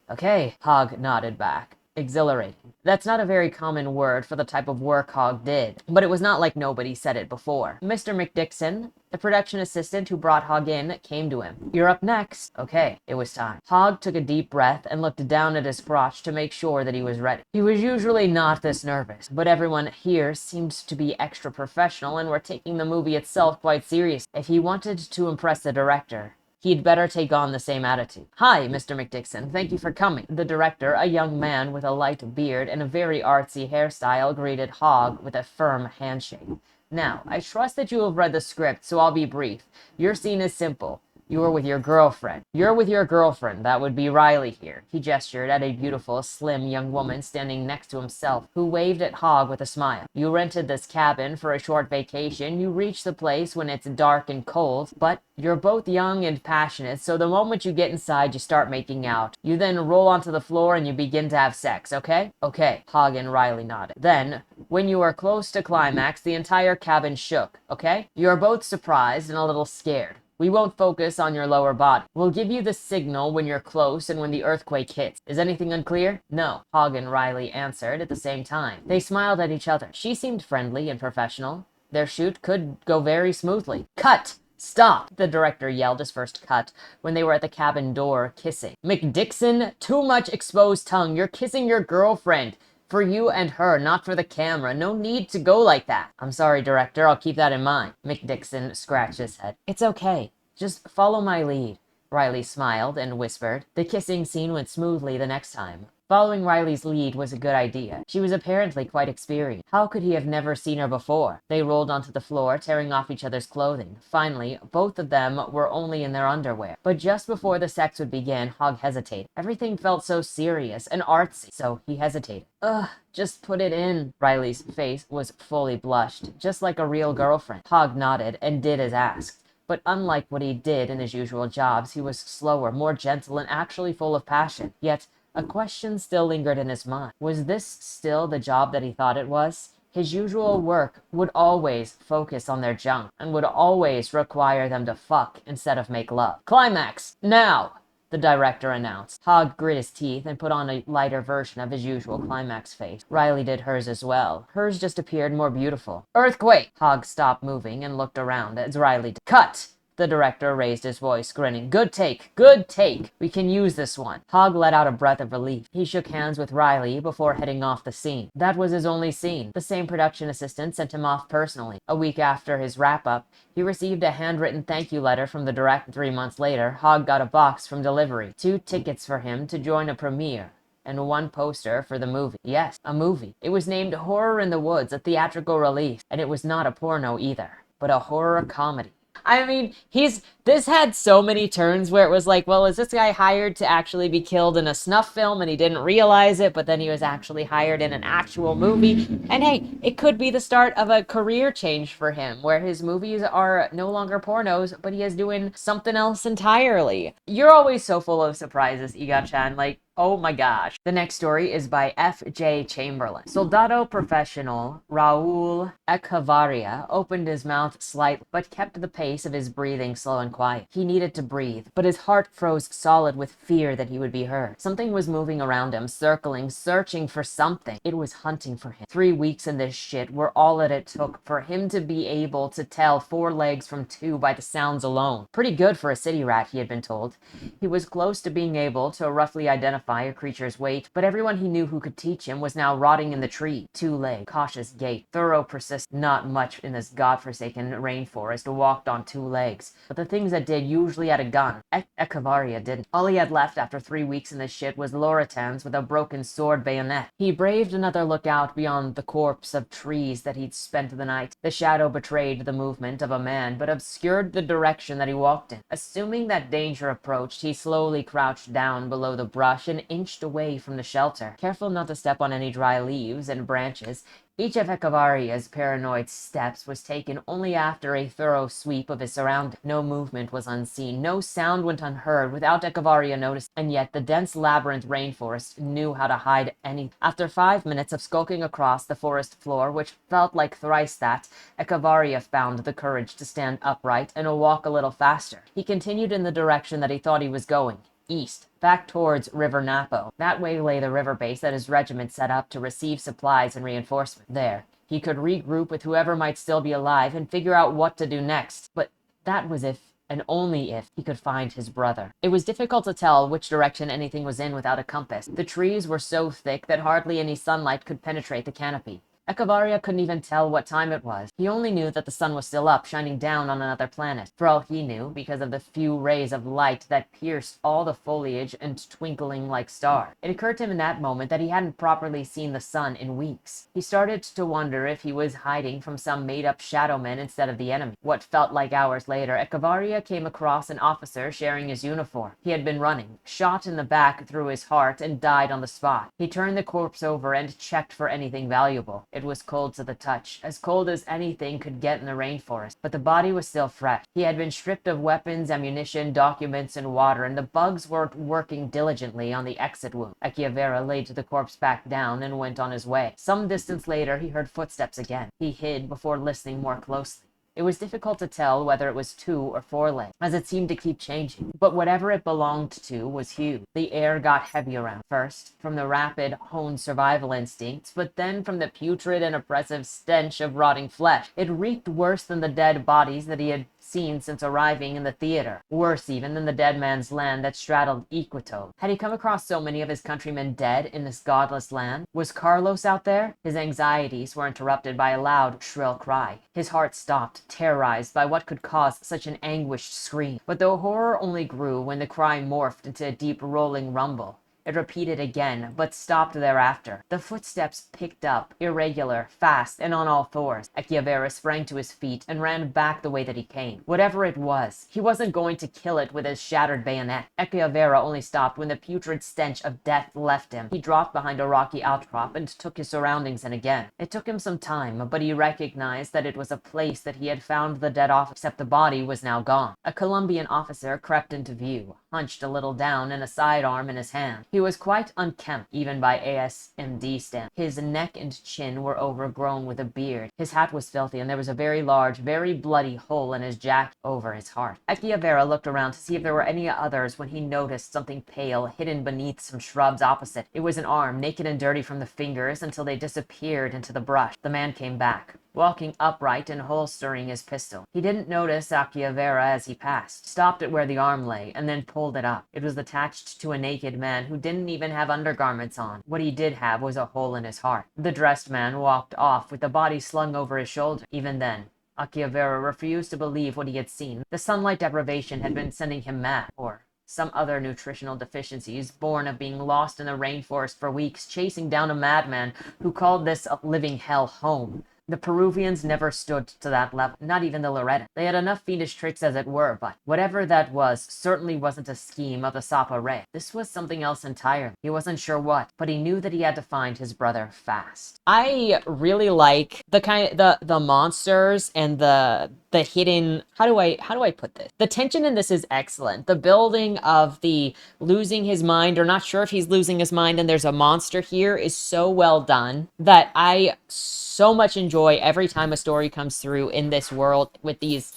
"Okay," Hogg nodded back. Exhilarating. That's not a very common word for the type of work Hogg did, but it was not like nobody said it before. "Mr. McDickson," the production assistant who brought Hogg in came to him. "You're up next." Okay, it was time. Hogg took a deep breath and looked down at his crotch to make sure that he was ready. He was usually not this nervous, but everyone here seemed to be extra professional and were taking the movie itself quite seriously. If he wanted to impress the director, He'd better take on the same attitude. "Hi, Mr. McDixon. Thank you for coming." The director, a young man with a light beard and a very artsy hairstyle, greeted Hogg with a firm handshake. "Now, I trust that you have read the script, so I'll be brief. Your scene is simple. You're with your girlfriend. That would be Riley here." He gestured at a beautiful, slim young woman standing next to himself, who waved at Hogg with a smile. "You rented this cabin for a short vacation. You reach the place when it's dark and cold, but you're both young and passionate, so the moment you get inside, you start making out. You then roll onto the floor and you begin to have sex, okay?" "Okay," Hogg and Riley nodded. "Then, when you are close to climax, the entire cabin shook, okay? You are both surprised and a little scared. We won't focus on your lower body. We'll give you the signal when you're close and when the earthquake hits. Is anything unclear?" "No," Hogg and Riley answered at the same time. They smiled at each other. She seemed friendly and professional. Their shoot could go very smoothly. "Cut! Stop!" the director yelled his first cut when they were at the cabin door, kissing. "McDixon, too much exposed tongue. You're kissing your girlfriend. For you and her, not for the camera. No need to go like that." "I'm sorry, director. I'll keep that in mind." McDixon scratched his head. "It's okay. Just follow my lead." Riley smiled and whispered. The kissing scene went smoothly the next time. Following Riley's lead was a good idea. She was apparently quite experienced. How could he have never seen her before? They rolled onto the floor, tearing off each other's clothing. Finally, both of them were only in their underwear. But just before the sex would begin, Hogg hesitated. Everything felt so serious and artsy, so he hesitated. "Ugh, just put it in." Riley's face was fully blushed, just like a real girlfriend. Hogg nodded and did as asked. But unlike what he did in his usual jobs, he was slower, more gentle, and actually full of passion. Yet, a question still lingered in his mind. Was this still the job that he thought it was? His usual work would always focus on their junk, and would always require them to fuck instead of make love. "Climax! Now!" the director announced. Hogg grit his teeth and put on a lighter version of his usual climax face. Riley did hers as well. Hers just appeared more beautiful. "Earthquake!" Hogg stopped moving and looked around as Riley did. "Cut!" The director raised his voice, grinning. Good take. Good take. We can use this one." Hogg let out a breath of relief. He shook hands with Riley before heading off the scene. That was his only scene. The same production assistant sent him off personally. A week after his wrap-up, he received a handwritten thank you letter from the director. 3 months later, Hogg got a box from delivery, 2 tickets for him to join a premiere, and 1 poster for the movie. Yes, a movie. It was named Horror in the Woods, a theatrical release, and it was not a porno either, but a horror comedy. I mean, this had so many turns where it was like, well, is this guy hired to actually be killed in a snuff film and he didn't realize it, but then he was actually hired in an actual movie? And hey, it could be the start of a career change for him, where his movies are no longer pornos, but he is doing something else entirely. You're always so full of surprises, Egao Chan. Like, oh my gosh. The next story is by F.J. Chamberlain. Soldado professional Raul Echevarria opened his mouth slightly, but kept the pace of his breathing slow and quiet. He needed to breathe, but his heart froze solid with fear that he would be heard. Something was moving around him, circling, searching for something. It was hunting for him. 3 weeks in this shit were all that it took for him to be able to tell 4 legs from 2 by the sounds alone. Pretty good for a city rat, he had been told. He was close to being able to roughly identify a creature's weight, but everyone he knew who could teach him was now rotting in the tree. 2 leg, cautious gait, thorough persistence. Not much in this godforsaken rainforest walked on 2 legs, but the things that did usually had a gun. Echevarria didn't. All he had left after 3 weeks in this shit was Loretans with a broken sword bayonet. He braved another look out beyond the corpse of trees that he'd spent the night. The shadow betrayed the movement of a man, but obscured the direction that he walked in. Assuming that danger approached, he slowly crouched down below the brush and inched away from the shelter, careful not to step on any dry leaves and branches. Each of Echevarria's paranoid steps was taken only after a thorough sweep of his surroundings. No movement was unseen, no sound went unheard without Echevarria noticing, and yet the dense labyrinth rainforest knew how to hide anything. After 5 minutes of skulking across the forest floor, which felt like thrice that, Echevarria found the courage to stand upright and walk a little faster. He continued in the direction that he thought he was going. East, back towards River Napo. That way lay the river base that his regiment set up to receive supplies and reinforcement. There, he could regroup with whoever might still be alive and figure out what to do next. But that was if, and only if, he could find his brother. It was difficult to tell which direction anything was in without a compass. The trees were so thick that hardly any sunlight could penetrate the canopy. Echevarria couldn't even tell what time it was. He only knew that the sun was still up, shining down on another planet. For all he knew, because of the few rays of light that pierced all the foliage and twinkling like stars. It occurred to him in that moment that he hadn't properly seen the sun in weeks. He started to wonder if he was hiding from some made-up shadowmen instead of the enemy. What felt like hours later, Echevarria came across an officer sharing his uniform. He had been running, shot in the back through his heart, and died on the spot. He turned the corpse over and checked for anything valuable. It was cold to the touch, as cold as anything could get in the rainforest, but the body was still fresh. He had been stripped of weapons, ammunition, documents, and water, and the bugs were working diligently on the exit wound. Echevarria laid the corpse back down and went on his way. Some distance later, he heard footsteps again. He hid before listening more closely. It was difficult to tell whether it was 2 or 4 legs, as it seemed to keep changing. But whatever it belonged to was huge. The air got heavy around. First, from the rapid, honed survival instincts, but then from the putrid and oppressive stench of rotting flesh. It reeked worse than the dead bodies that he had seen since arriving in the theater. Worse even than the dead man's land that straddled Equito. Had he come across so many of his countrymen dead in this godless land? Was Carlos out there? His anxieties were interrupted by a loud, shrill cry. His heart stopped, terrorized by what could cause such an anguished scream. But the horror only grew when the cry morphed into a deep rolling rumble. It repeated again, but stopped thereafter. The footsteps picked up, irregular, fast, and on all fours. Echevarria sprang to his feet and ran back the way that he came. Whatever it was, he wasn't going to kill it with his shattered bayonet. Echevarria only stopped when the putrid stench of death left him. He dropped behind a rocky outcrop and took his surroundings in again. It took him some time, but he recognized that it was a place that he had found the dead officer, except the body was now gone. A Colombian officer crept into view, hunched a little down and a sidearm in his hand. He was quite unkempt, even by ASMD standards. His neck and chin were overgrown with a beard. His hat was filthy, and there was a very large, very bloody hole in his jacket over his heart. Echevarria looked around to see if there were any others when he noticed something pale hidden beneath some shrubs opposite. It was an arm, naked and dirty from the fingers until they disappeared into the brush. The man came back, walking upright and holstering his pistol. He didn't notice Echevarria as he passed, stopped at where the arm lay, and then pulled it up. It was attached to a naked man who didn't even have undergarments on. What he did have was a hole in his heart. The dressed man walked off with the body slung over his shoulder. Even then, Echevarria refused to believe what he had seen. The sunlight deprivation had been sending him mad, or some other nutritional deficiencies born of being lost in the rainforest for weeks, chasing down a madman who called this a living hell home. The Peruvians never stood to that level, not even the Loretan. They had enough fiendish tricks as it were, but whatever that was certainly wasn't a scheme of the Sapa Rey. This was something else entirely. He wasn't sure what, but he knew that he had to find his brother fast. I really like the monsters and the hidden, how do I put this? The tension in this is excellent. The building of the losing his mind, or not sure if he's losing his mind, and there's a monster here, is so well done that I so much enjoy every time a story comes through in this world with these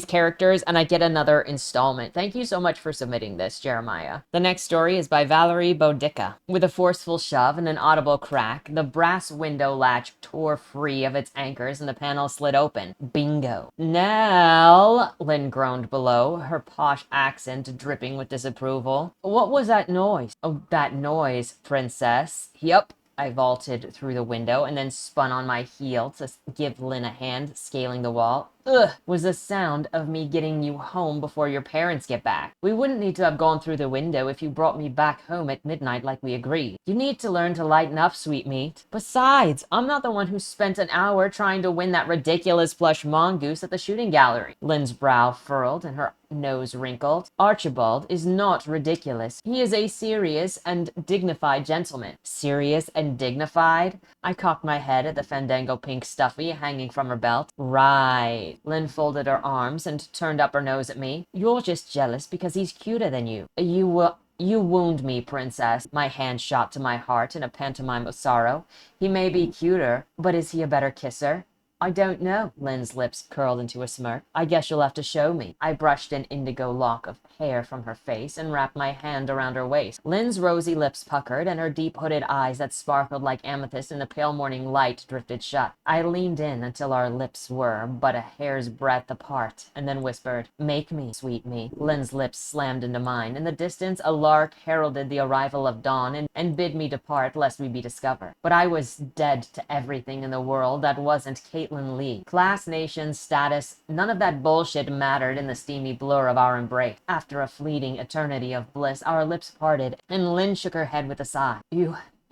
characters, and I get another installment. Thank you so much for submitting this, Jeremiah. The next story is by Valorie Beaudyka. With a forceful shove and an audible crack, the brass window latch tore free of its anchors and the panel slid open. Bingo. Nell, Lynn groaned below, her posh accent dripping with disapproval. What was that noise? Oh, that noise, princess. Yup. I vaulted through the window and then spun on my heel to give Lynn a hand, scaling the wall. Ugh, was the sound of me getting you home before your parents get back. We wouldn't need to have gone through the window if you brought me back home at midnight like we agreed. You need to learn to lighten up, sweet meat. Besides, I'm not the one who spent an hour trying to win that ridiculous plush mongoose at the shooting gallery. Lynn's brow furrowed and her nose wrinkled. Archibald is not ridiculous. He is a serious and dignified gentleman. Serious and dignified? I cocked my head at the Fandango pink stuffy hanging from her belt. Right. Lynn folded her arms and turned up her nose at me. You're just jealous because he's cuter than you. You wound me, princess. My hand shot to my heart in a pantomime of sorrow. He may be cuter, but is he a better kisser? I don't know. Lynn's lips curled into a smirk. I guess you'll have to show me. I brushed an indigo lock of hair from her face and wrapped my hand around her waist. Lynn's rosy lips puckered, and her deep-hooded eyes that sparkled like amethyst in the pale morning light drifted shut. I leaned in until our lips were but a hair's breadth apart, and then whispered, "Make me, sweet me." Lynn's lips slammed into mine. In the distance, a lark heralded the arrival of dawn and bid me depart lest we be discovered. But I was dead to everything in the world that wasn't Caitlin Leigh. Class, nation, status, none of that bullshit mattered in the steamy blur of our embrace. After a fleeting eternity of bliss, our lips parted, and Lynn shook her head with a sigh.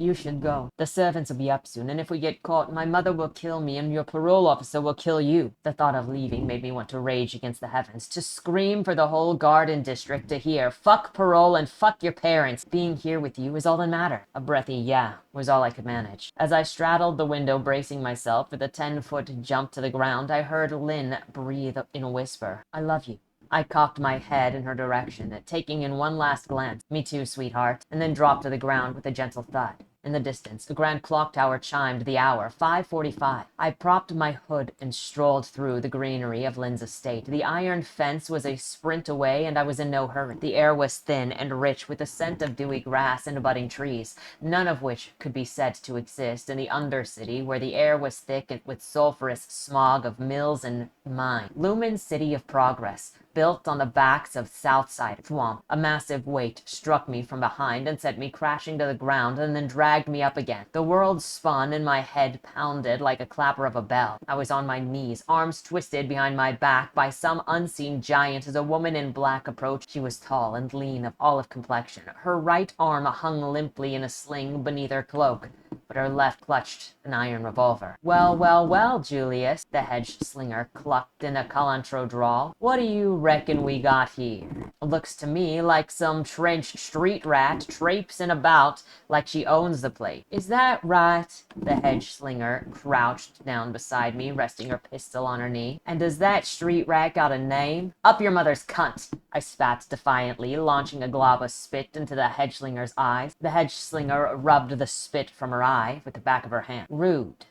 You should go. The servants will be up soon, and if we get caught, my mother will kill me, and your parole officer will kill you. The thought of leaving made me want to rage against the heavens, to scream for the whole garden district to hear, "Fuck parole and fuck your parents. Being here with you is all that mattered." A breathy "yeah" was all I could manage. As I straddled the window, bracing myself for the 10-foot jump to the ground, I heard Lynn breathe in a whisper, "I love you." I cocked my head in her direction, taking in one last glance, "Me too, sweetheart," and then dropped to the ground with a gentle thud. In the distance, the grand clock tower chimed the hour, 5:45. I propped my hood and strolled through the greenery of Lynn's estate. The iron fence was a sprint away, and I was in no hurry. The air was thin and rich with the scent of dewy grass and budding trees, none of which could be said to exist in the Undercity, where the air was thick and with sulphurous smog of mills and mines. Lumen's city of progress, built on the backs of Southside swamp. A massive weight struck me from behind and sent me crashing to the ground, and then dragged me up again. The world spun and my head pounded like a clapper of a bell. I was on my knees, arms twisted behind my back by some unseen giant as a woman in black approached. She was tall and lean, of olive complexion. Her right arm hung limply in a sling beneath her cloak, but her left clutched an iron revolver. "Well, well, well, Julius," the hedge slinger clucked in a calantro drawl. "What do you reckon we got here? Looks to me like some trenched street rat traipsing about like she owns the place." "Is that right?" The hedge slinger crouched down beside me, resting her pistol on her knee. "And does that street rat got a name?" "Up your mother's cunt," I spat defiantly, launching a glob of spit into the hedge slinger's eyes. The hedge slinger rubbed the spit from her eye with the back of her hand. "Rude,"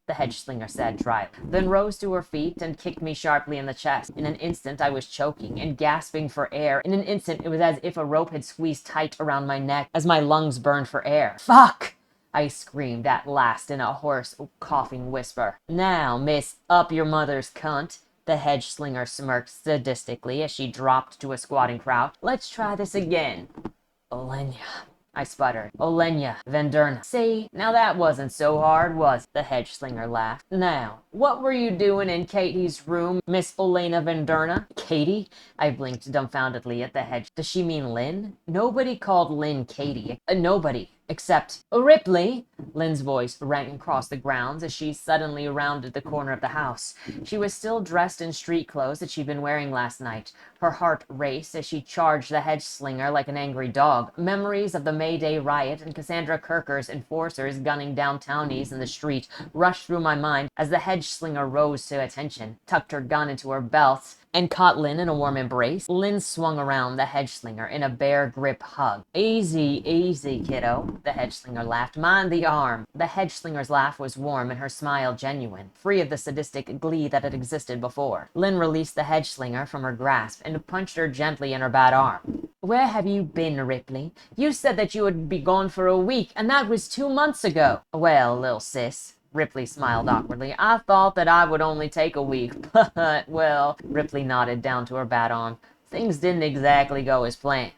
the hedge slinger said dryly, then rose to her feet and kicked me sharply in the chest. In an instant I was choking and gasping for air. In an instant it was as if a rope had squeezed tight around my neck as my lungs burned for air. "Fuck!" I screamed at last in a hoarse, coughing whisper. "Now, Miss Up Your Mother's Cunt," the hedge slinger smirked sadistically as she dropped to a squatting crouch, "let's try this again." "Olenya," I sputtered. "Olenya Venderna." "See, now that wasn't so hard, was it?" The hedge slinger laughed. "Now, what were you doing in Katie's room, Miss Olena Venderna?" "Katie?" I blinked dumbfoundedly at the hedge. Does she mean Lynn? Nobody called Lynn Katie. Nobody. Except Ripley. Lynn's voice rang across the grounds as she suddenly rounded the corner of the house. She was still dressed in street clothes that she'd been wearing last night. Her heart raced as she charged the hedge slinger like an angry dog. Memories of the May Day riot and Cassandra Kirker's enforcers gunning down townies in the street rushed through my mind as the hedge slinger rose to attention, tucked her gun into her belt, and caught Lynn in a warm embrace. Lynn swung around the hedge slinger in a bear grip hug. "Easy, easy, kiddo," the hedge slinger laughed. "Mind the arm." The hedge slinger's laugh was warm and her smile genuine, free of the sadistic glee that had existed before. Lynn released the hedge slinger from her grasp and punched her gently in her bad arm. "Where have you been, Ripley? You said that you would be gone for a week, and that was 2 months ago." "Well, little sis," Ripley smiled awkwardly, "I thought that I would only take a week, but, well," Ripley nodded down to her bad arm, "things didn't exactly go as planned."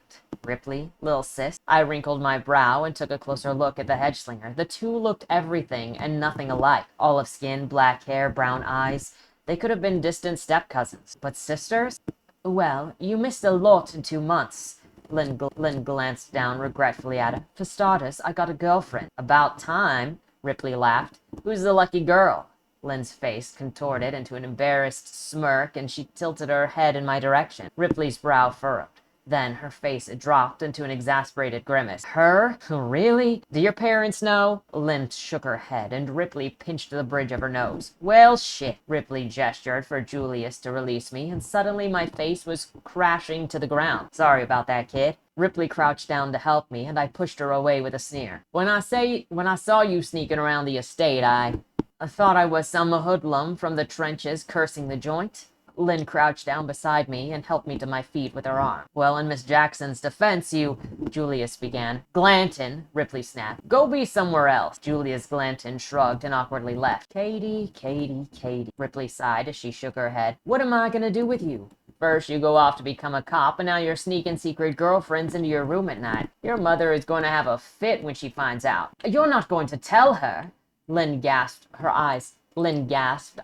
"Ripley, little sis?" I wrinkled my brow and took a closer look at the hedge slinger. The two looked everything and nothing alike. Olive skin, black hair, brown eyes. They could have been distant step-cousins. But sisters? "Well, you missed a lot in 2 months." Lynn glanced down regretfully at her. "For starters, I got a girlfriend." "About time," Ripley laughed. "Who's the lucky girl?" Lynn's face contorted into an embarrassed smirk, and she tilted her head in my direction. Ripley's brow furrowed. Then her face dropped into an exasperated grimace. "Her? Really? Do your parents know?" Lynn shook her head, and Ripley pinched the bridge of her nose. "Well, shit." Ripley gestured for Julius to release me, and suddenly my face was crashing to the ground. "Sorry about that, kid." Ripley crouched down to help me, and I pushed her away with a sneer. When I saw you sneaking around the estate, I thought I was some hoodlum from the trenches cursing the joint." Lynn crouched down beside me and helped me to my feet with her arm. Well, in Miss Jackson's defense, you... Julius began. Glanton, Ripley snapped. Go be somewhere else. Julius Glanton shrugged and awkwardly left. Katie, Ripley sighed as she shook her head. What am I gonna do with you? First, you go off to become a cop, and now you're sneaking secret girlfriends into your room at night. Your mother is going to have a fit when she finds out. You're not going to tell her? Lynn gasped,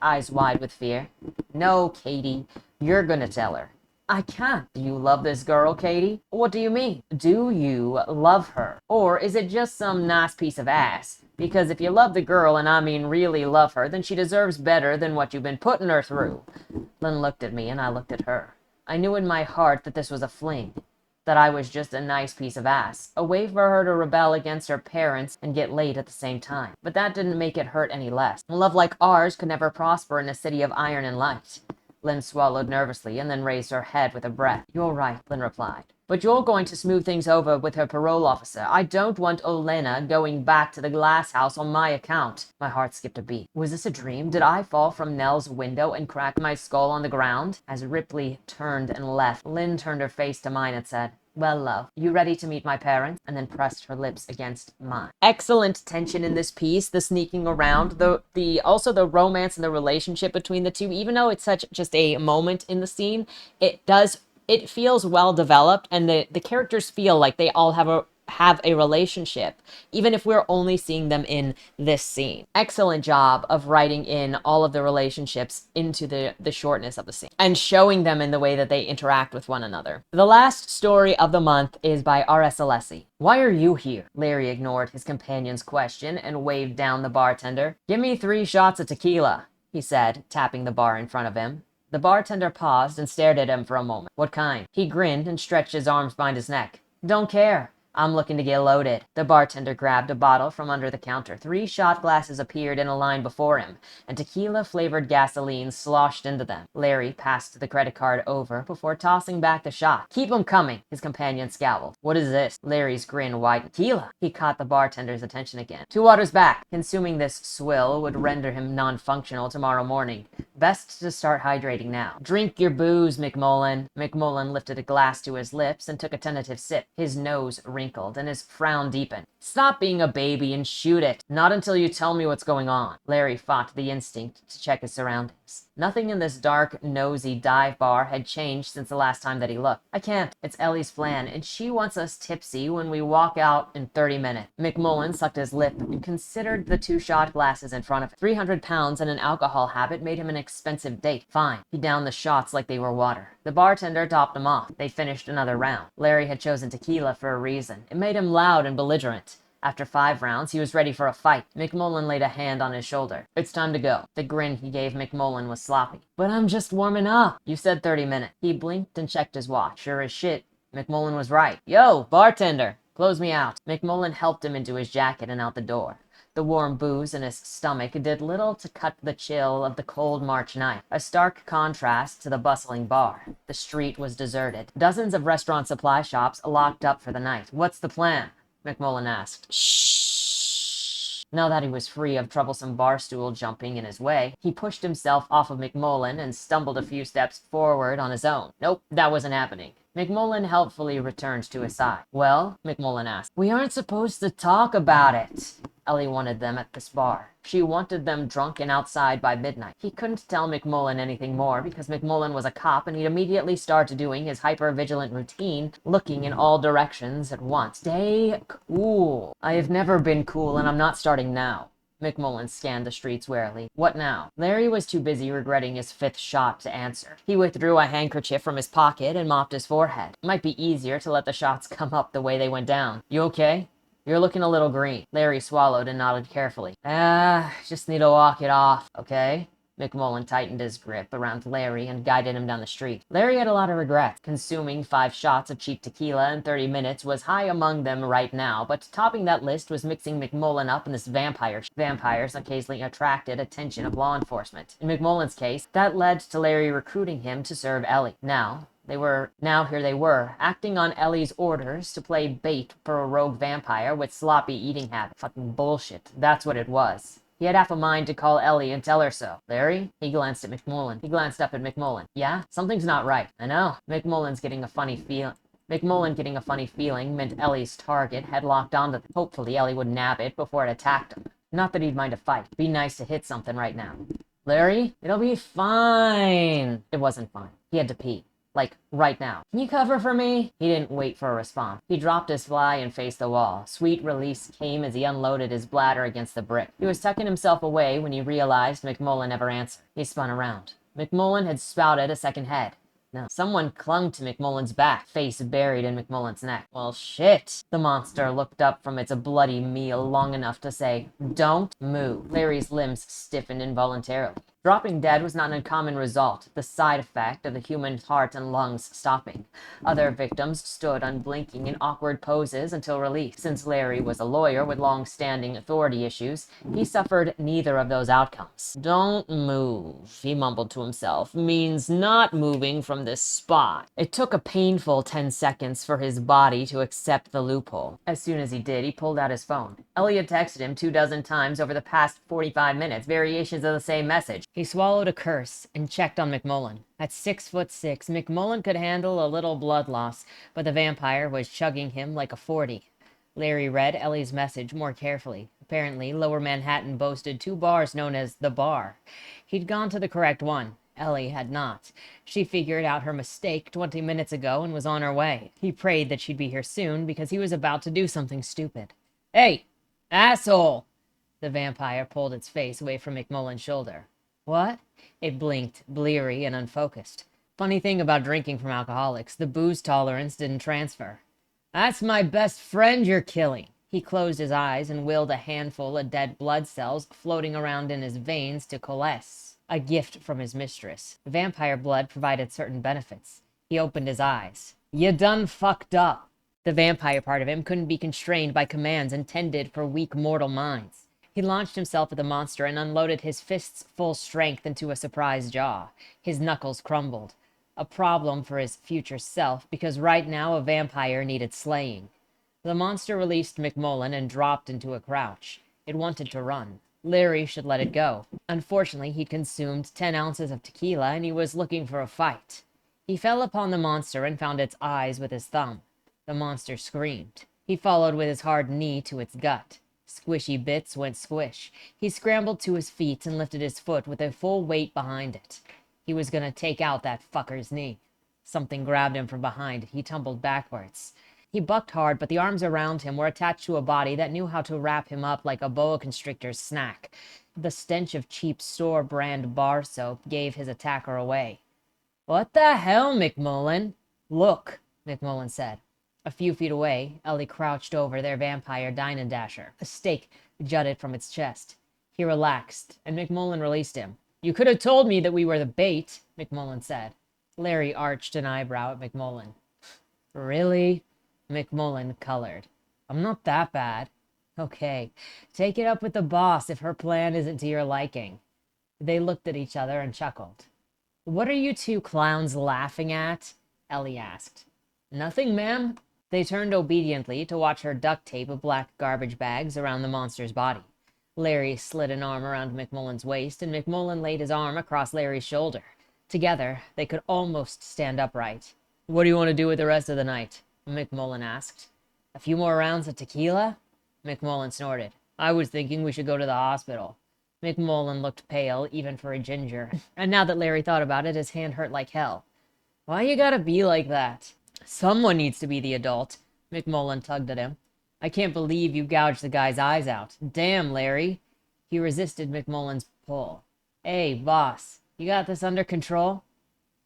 eyes wide with fear. No, Katie, you're gonna tell her. I can't. Do you love this girl, Katie? What do you mean? Do you love her? Or is it just some nice piece of ass? Because if you love the girl, and I mean really love her, then she deserves better than what you've been putting her through. Lynn looked at me, and I looked at her. I knew in my heart that this was a fling, that I was just a nice piece of ass, a way for her to rebel against her parents and get laid at the same time. But that didn't make it hurt any less. A love like ours could never prosper in a city of iron and light. Lynn swallowed nervously and then raised her head with a breath. You're right, Lynn replied. But you're going to smooth things over with her parole officer. I don't want Olena going back to the glass house on my account. My heart skipped a beat. Was this a dream? Did I fall from Nell's window and crack my skull on the ground? As Ripley turned and left, Lynn turned her face to mine and said, well, love, you ready to meet my parents? And then pressed her lips against mine. Excellent tension in this piece, the sneaking around, also the romance and the relationship between the two. Even though it's such just a moment in the scene, it feels well developed, and the characters feel like they all have a relationship, even if we're only seeing them in this scene. Excellent job of writing in all of the relationships into the shortness of the scene and showing them in the way that they interact with one another. The last story of the month is by R.S. Alessi. Why are you here? Larry ignored his companion's question and waved down the bartender. Give me 3 shots of tequila, he said, tapping the bar in front of him. The bartender paused and stared at him for a moment. What kind? He grinned and stretched his arms behind his neck. Don't care. I'm looking to get loaded. The bartender grabbed a bottle from under the counter. 3 shot glasses appeared in a line before him, and tequila-flavored gasoline sloshed into them. Larry passed the credit card over before tossing back the shot. Keep 'em coming, his companion scowled. What is this? Larry's grin widened. Tequila. He caught the bartender's attention again. 2 waters back. Consuming this swill would render him non-functional tomorrow morning. Best to start hydrating now. Drink your booze, McMullen. McMullen lifted a glass to his lips and took a tentative sip. His nose wrinkled and his frown deepened. Stop being a baby and shoot it. Not until you tell me what's going on. Larry fought the instinct to check his surroundings. Nothing in this dark, nosy dive bar had changed since the last time that he looked. I can't. It's Ellie's plan, and she wants us tipsy when we walk out in 30 minutes. McMullen sucked his lip and considered the 2 shot glasses in front of him. 300 pounds and an alcohol habit made him an expensive date. Fine. He downed the shots like they were water. The bartender topped them off. They finished another round. Larry had chosen tequila for a reason. It made him loud and belligerent. After 5 rounds, he was ready for a fight. McMullen laid a hand on his shoulder. It's time to go. The grin he gave McMullen was sloppy. But I'm just warming up. You said 30 minutes. He blinked and checked his watch. Sure as shit. McMullen was right. Yo, bartender, close me out. McMullen helped him into his jacket and out the door. The warm booze in his stomach did little to cut the chill of the cold March night, a stark contrast to the bustling bar. The street was deserted. Dozens of restaurant supply shops locked up for the night. What's the plan? McMullen asked. Shh. Now that he was free of troublesome barstool jumping in his way, he pushed himself off of McMullen and stumbled a few steps forward on his own. Nope, that wasn't happening. McMullen helpfully returned to his side. Well, McMullen asked. We aren't supposed to talk about it. Ellie wanted them at this bar. She wanted them drunk and outside by midnight. He couldn't tell McMullen anything more because McMullen was a cop and he'd immediately start doing his hyper-vigilant routine, looking in all directions at once. Stay cool. I have never been cool and I'm not starting now. McMullen scanned the streets warily. What now? Larry was too busy regretting his 5th shot to answer. He withdrew a handkerchief from his pocket and mopped his forehead. It might be easier to let the shots come up the way they went down. You okay? You're looking a little green. Larry swallowed and nodded carefully. Just need to walk it off, okay? McMullen tightened his grip around Larry and guided him down the street. Larry had a lot of regrets. Consuming 5 shots of cheap tequila in 30 minutes was high among them right now, but topping that list was mixing McMullen up in this vampire. Vampires occasionally attracted attention of law enforcement. In McMullen's case, that led to Larry recruiting him to serve Ellie. Now here they were, acting on Ellie's orders to play bait for a rogue vampire with sloppy eating habits. Fucking bullshit. That's what it was. He had half a mind to call Ellie and tell her so. Larry? He glanced at McMullen. He glanced up at McMullen. Yeah? Something's not right. I know. McMullen getting a funny feeling meant Ellie's target had locked onto them. Hopefully Ellie would nab it before it attacked him. Not that he'd mind a fight. It'd be nice to hit something right now. Larry? It'll be fine. It wasn't fine. He had to pee. Like, right now. Can you cover for me? He didn't wait for a response. He dropped his fly and faced the wall. Sweet release came as he unloaded his bladder against the brick. He was tucking himself away when he realized McMullen never answered. He spun around. McMullen had spouted a second head. No. Someone clung to McMullen's back, face buried in McMullen's neck. Well, shit. The monster looked up from its bloody meal long enough to say, "Don't move." Larry's limbs stiffened involuntarily. Dropping dead was not an uncommon result, the side effect of the human heart and lungs stopping. Other victims stood unblinking in awkward poses until released. Since Larry was a lawyer with long-standing authority issues, he suffered neither of those outcomes. "Don't move," he mumbled to himself, means not moving from this spot. It took a painful 10 seconds for his body to accept the loophole. As soon as he did, he pulled out his phone. Ellie had texted him 24 times over the past 45 minutes, variations of the same message. He swallowed a curse and checked on McMullen. At 6'6", McMullen could handle a little blood loss, but the vampire was chugging him like a 40. Larry read Ellie's message more carefully. Apparently, Lower Manhattan boasted 2 bars known as The Bar. He'd gone to the correct one. Ellie had not. She figured out her mistake 20 minutes ago and was on her way. He prayed that she'd be here soon because he was about to do something stupid. "Hey, asshole!" The vampire pulled its face away from McMullen's shoulder. "What?" It blinked, bleary and unfocused. Funny thing about drinking from alcoholics, the booze tolerance didn't transfer. "That's my best friend you're killing." He closed his eyes and willed a handful of dead blood cells floating around in his veins to coalesce. A gift from his mistress. Vampire blood provided certain benefits. He opened his eyes. "You done fucked up." The vampire part of him couldn't be constrained by commands intended for weak mortal minds. He launched himself at the monster and unloaded his fist's full strength into a surprised jaw. His knuckles crumbled. A problem for his future self, because right now a vampire needed slaying. The monster released McMullen and dropped into a crouch. It wanted to run. Larry should let it go. Unfortunately, he'd consumed 10 ounces of tequila and he was looking for a fight. He fell upon the monster and found its eyes with his thumb. The monster screamed. He followed with his hard knee to its gut. Squishy bits went squish. He scrambled to his feet and lifted his foot with a full weight behind it. He was gonna take out that fucker's knee. Something grabbed him from behind. He tumbled backwards. He bucked hard, but the arms around him were attached to a body that knew how to wrap him up like a boa constrictor's snack. The stench of cheap store-brand bar soap gave his attacker away. "What the hell, McMullen?" "Look," McMullen said. A few feet away, Ellie crouched over their vampire Dynadasher. A stake jutted from its chest. He relaxed, and McMullen released him. "You could have told me that we were the bait," McMullen said. Larry arched an eyebrow at McMullen. "Really?" McMullen colored. "I'm not that bad." "Okay, take it up with the boss if her plan isn't to your liking." They looked at each other and chuckled. "What are you 2 clowns laughing at?" Ellie asked. "Nothing, ma'am." They turned obediently to watch her duct tape black garbage bags around the monster's body. Larry slid an arm around McMullen's waist, and McMullen laid his arm across Larry's shoulder. Together, they could almost stand upright. "What do you want to do with the rest of the night?" McMullen asked. "A few more rounds of tequila?" McMullen snorted. "I was thinking we should go to the hospital." McMullen looked pale, even for a ginger. And now that Larry thought about it, his hand hurt like hell. "Why you gotta be like that?" "Someone needs to be the adult." McMullen tugged at him. "I can't believe you gouged the guy's eyes out. Damn, Larry." He resisted McMullen's pull. "Hey, boss, you got this under control?"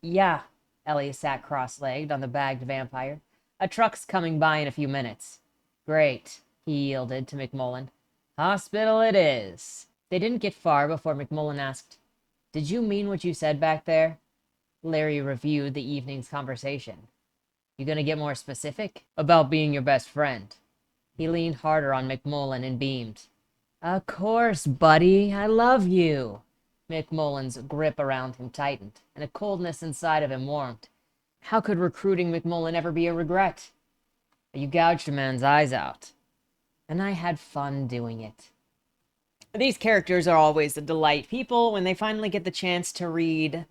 "Yeah." Ellie sat cross-legged on the bagged vampire. "A truck's coming by in a few minutes." "Great," he yielded to McMullen. "Hospital it is." They didn't get far before McMullen asked, "Did you mean what you said back there?" Larry reviewed the evening's conversation. "You gonna get more specific?" "About being your best friend." He leaned harder on McMullen and beamed. "Of course, buddy. I love you." McMullen's grip around him tightened, and a coldness inside of him warmed. How could recruiting McMullen ever be a regret? "You gouged a man's eyes out." "And I had fun doing it." These characters are always a delight. People, when they finally get the chance to read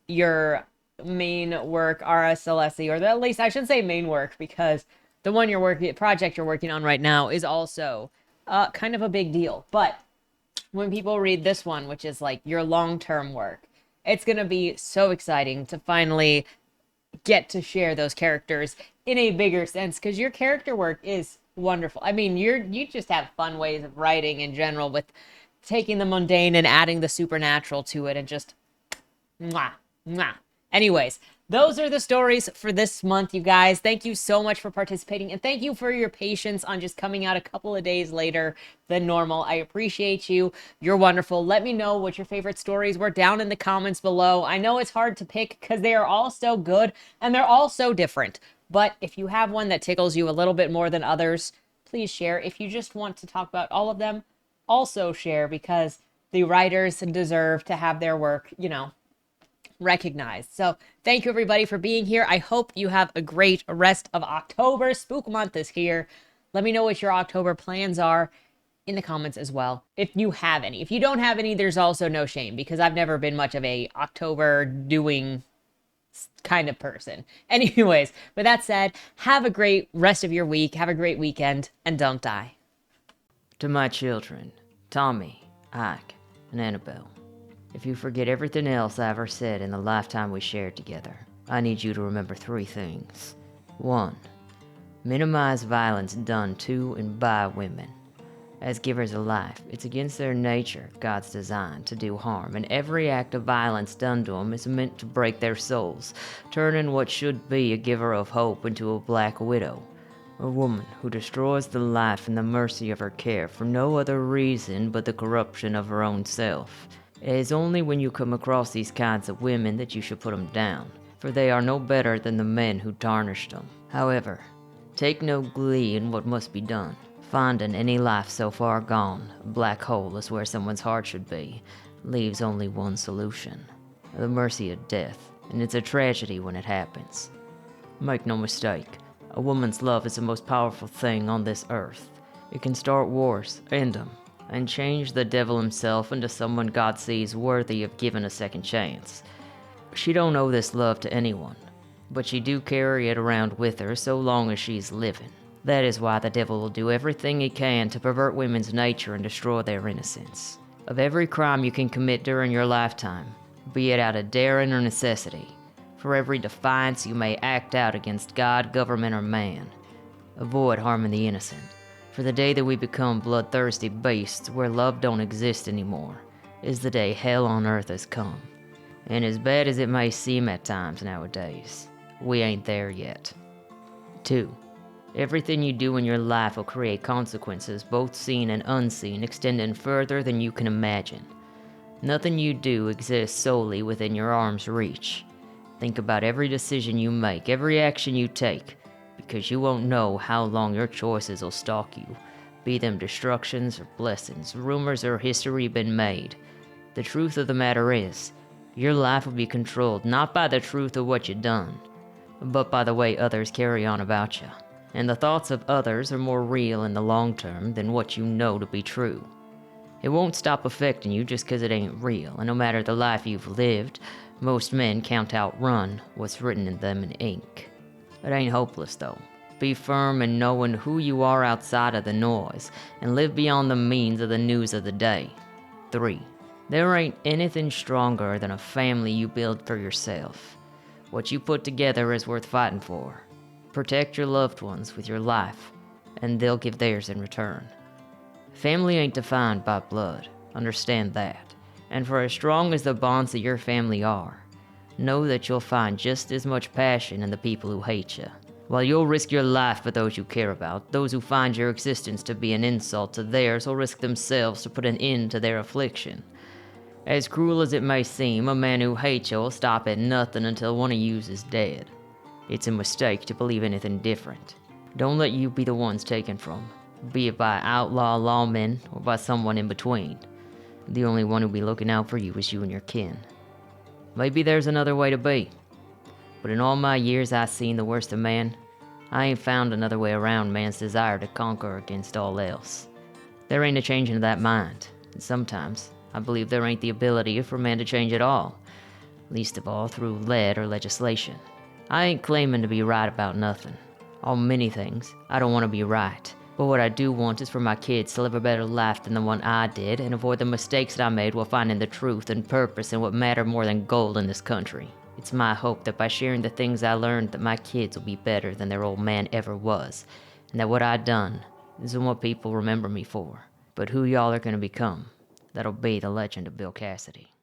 your main work, R.S. Alessi, or at least I should say main work, because the one project you're working on right now is also kind of a big deal. But when people read this one, which is like your long-term work, it's going to be so exciting to finally get to share those characters in a bigger sense, because your character work is wonderful. I mean, you just have fun ways of writing in general, with taking the mundane and adding the supernatural to it, and just mwah, mwah. Anyways, those are the stories for this month, you guys. Thank you so much for participating, and thank you for your patience on just coming out a couple of days later than normal. I appreciate you. You're wonderful. Let me know what your favorite stories were down in the comments below. I know it's hard to pick because they are all so good and they're all so different. But if you have one that tickles you a little bit more than others, please share. If you just want to talk about all of them, also share, because the writers deserve to have their work, recognized. So thank you everybody for being here. I hope you have a great rest of October. Spook month is here. Let me know what your October plans are in the comments as well, if you have any. If you don't have any, there's also no shame, because I've never been much of a October doing kind of person. Anyways, with that said, have a great rest of your week. Have a great weekend, and don't die. To my children, Tommy, Ike, and Annabelle, if you forget everything else I ever said in the lifetime we shared together, I need you to remember 3 things. 1. Minimize violence done to and by women. As givers of life, it's against their nature, God's design, to do harm, and every act of violence done to them is meant to break their souls, turning what should be a giver of hope into a black widow. A woman who destroys the life and the mercy of her care for no other reason but the corruption of her own self. It is only when you come across these kinds of women that you should put them down, for they are no better than the men who tarnished them. However, take no glee in what must be done. Finding any life so far gone, a black hole is where someone's heart should be, leaves only one solution: the mercy of death, and it's a tragedy when it happens. Make no mistake, a woman's love is the most powerful thing on this earth. It can start wars, end them, and change the devil himself into someone God sees worthy of giving a second chance. She don't owe this love to anyone, but she do carry it around with her so long as she's living. That is why the devil will do everything he can to pervert women's nature and destroy their innocence. Of every crime you can commit during your lifetime, be it out of daring or necessity, for every defiance you may act out against God, government, or man, avoid harming the innocent. For the day that we become bloodthirsty beasts where love don't exist anymore is the day hell on earth has come. And as bad as it may seem at times nowadays, we ain't there yet. 2. Everything you do in your life will create consequences, both seen and unseen, extending further than you can imagine. Nothing you do exists solely within your arm's reach. Think about every decision you make, every action you take, because you won't know how long your choices will stalk you, be them destructions or blessings, rumors or history been made. The truth of the matter is, your life will be controlled not by the truth of what you've done, but by the way others carry on about you. And the thoughts of others are more real in the long term than what you know to be true. It won't stop affecting you just because it ain't real, and no matter the life you've lived, most men can't outrun what's written in them in ink. It ain't hopeless though. Be firm in knowing who you are outside of the noise, and live beyond the means of the news of the day. 3. There ain't anything stronger than a family you build for yourself. What you put together is worth fighting for. Protect your loved ones with your life, and they'll give theirs in return. Family ain't defined by blood, understand that. And for as strong as the bonds of your family are, know that you'll find just as much passion in the people who hate you. While you'll risk your life for those you care about, those who find your existence to be an insult to theirs will risk themselves to put an end to their affliction. As cruel as it may seem, a man who hates you will stop at nothing until one of you is dead. It's a mistake to believe anything different. Don't let you be the ones taken from, be it by outlaw lawmen or by someone in between. The only one who'll be looking out for you is you and your kin. Maybe there's another way to be, but in all my years I've seen the worst of man, I ain't found another way around man's desire to conquer against all else. There ain't a changing of that mind, and sometimes I believe there ain't the ability for man to change at all, least of all through lead or legislation. I ain't claiming to be right about nothing. On many things, I don't want to be right. But what I do want is for my kids to live a better life than the one I did and avoid the mistakes that I made while finding the truth and purpose in what matter more than gold in this country. It's my hope that by sharing the things I learned that my kids will be better than their old man ever was, and that what I done isn't what people remember me for, but who y'all are gonna become. That'll be the legend of Bill Cassidy.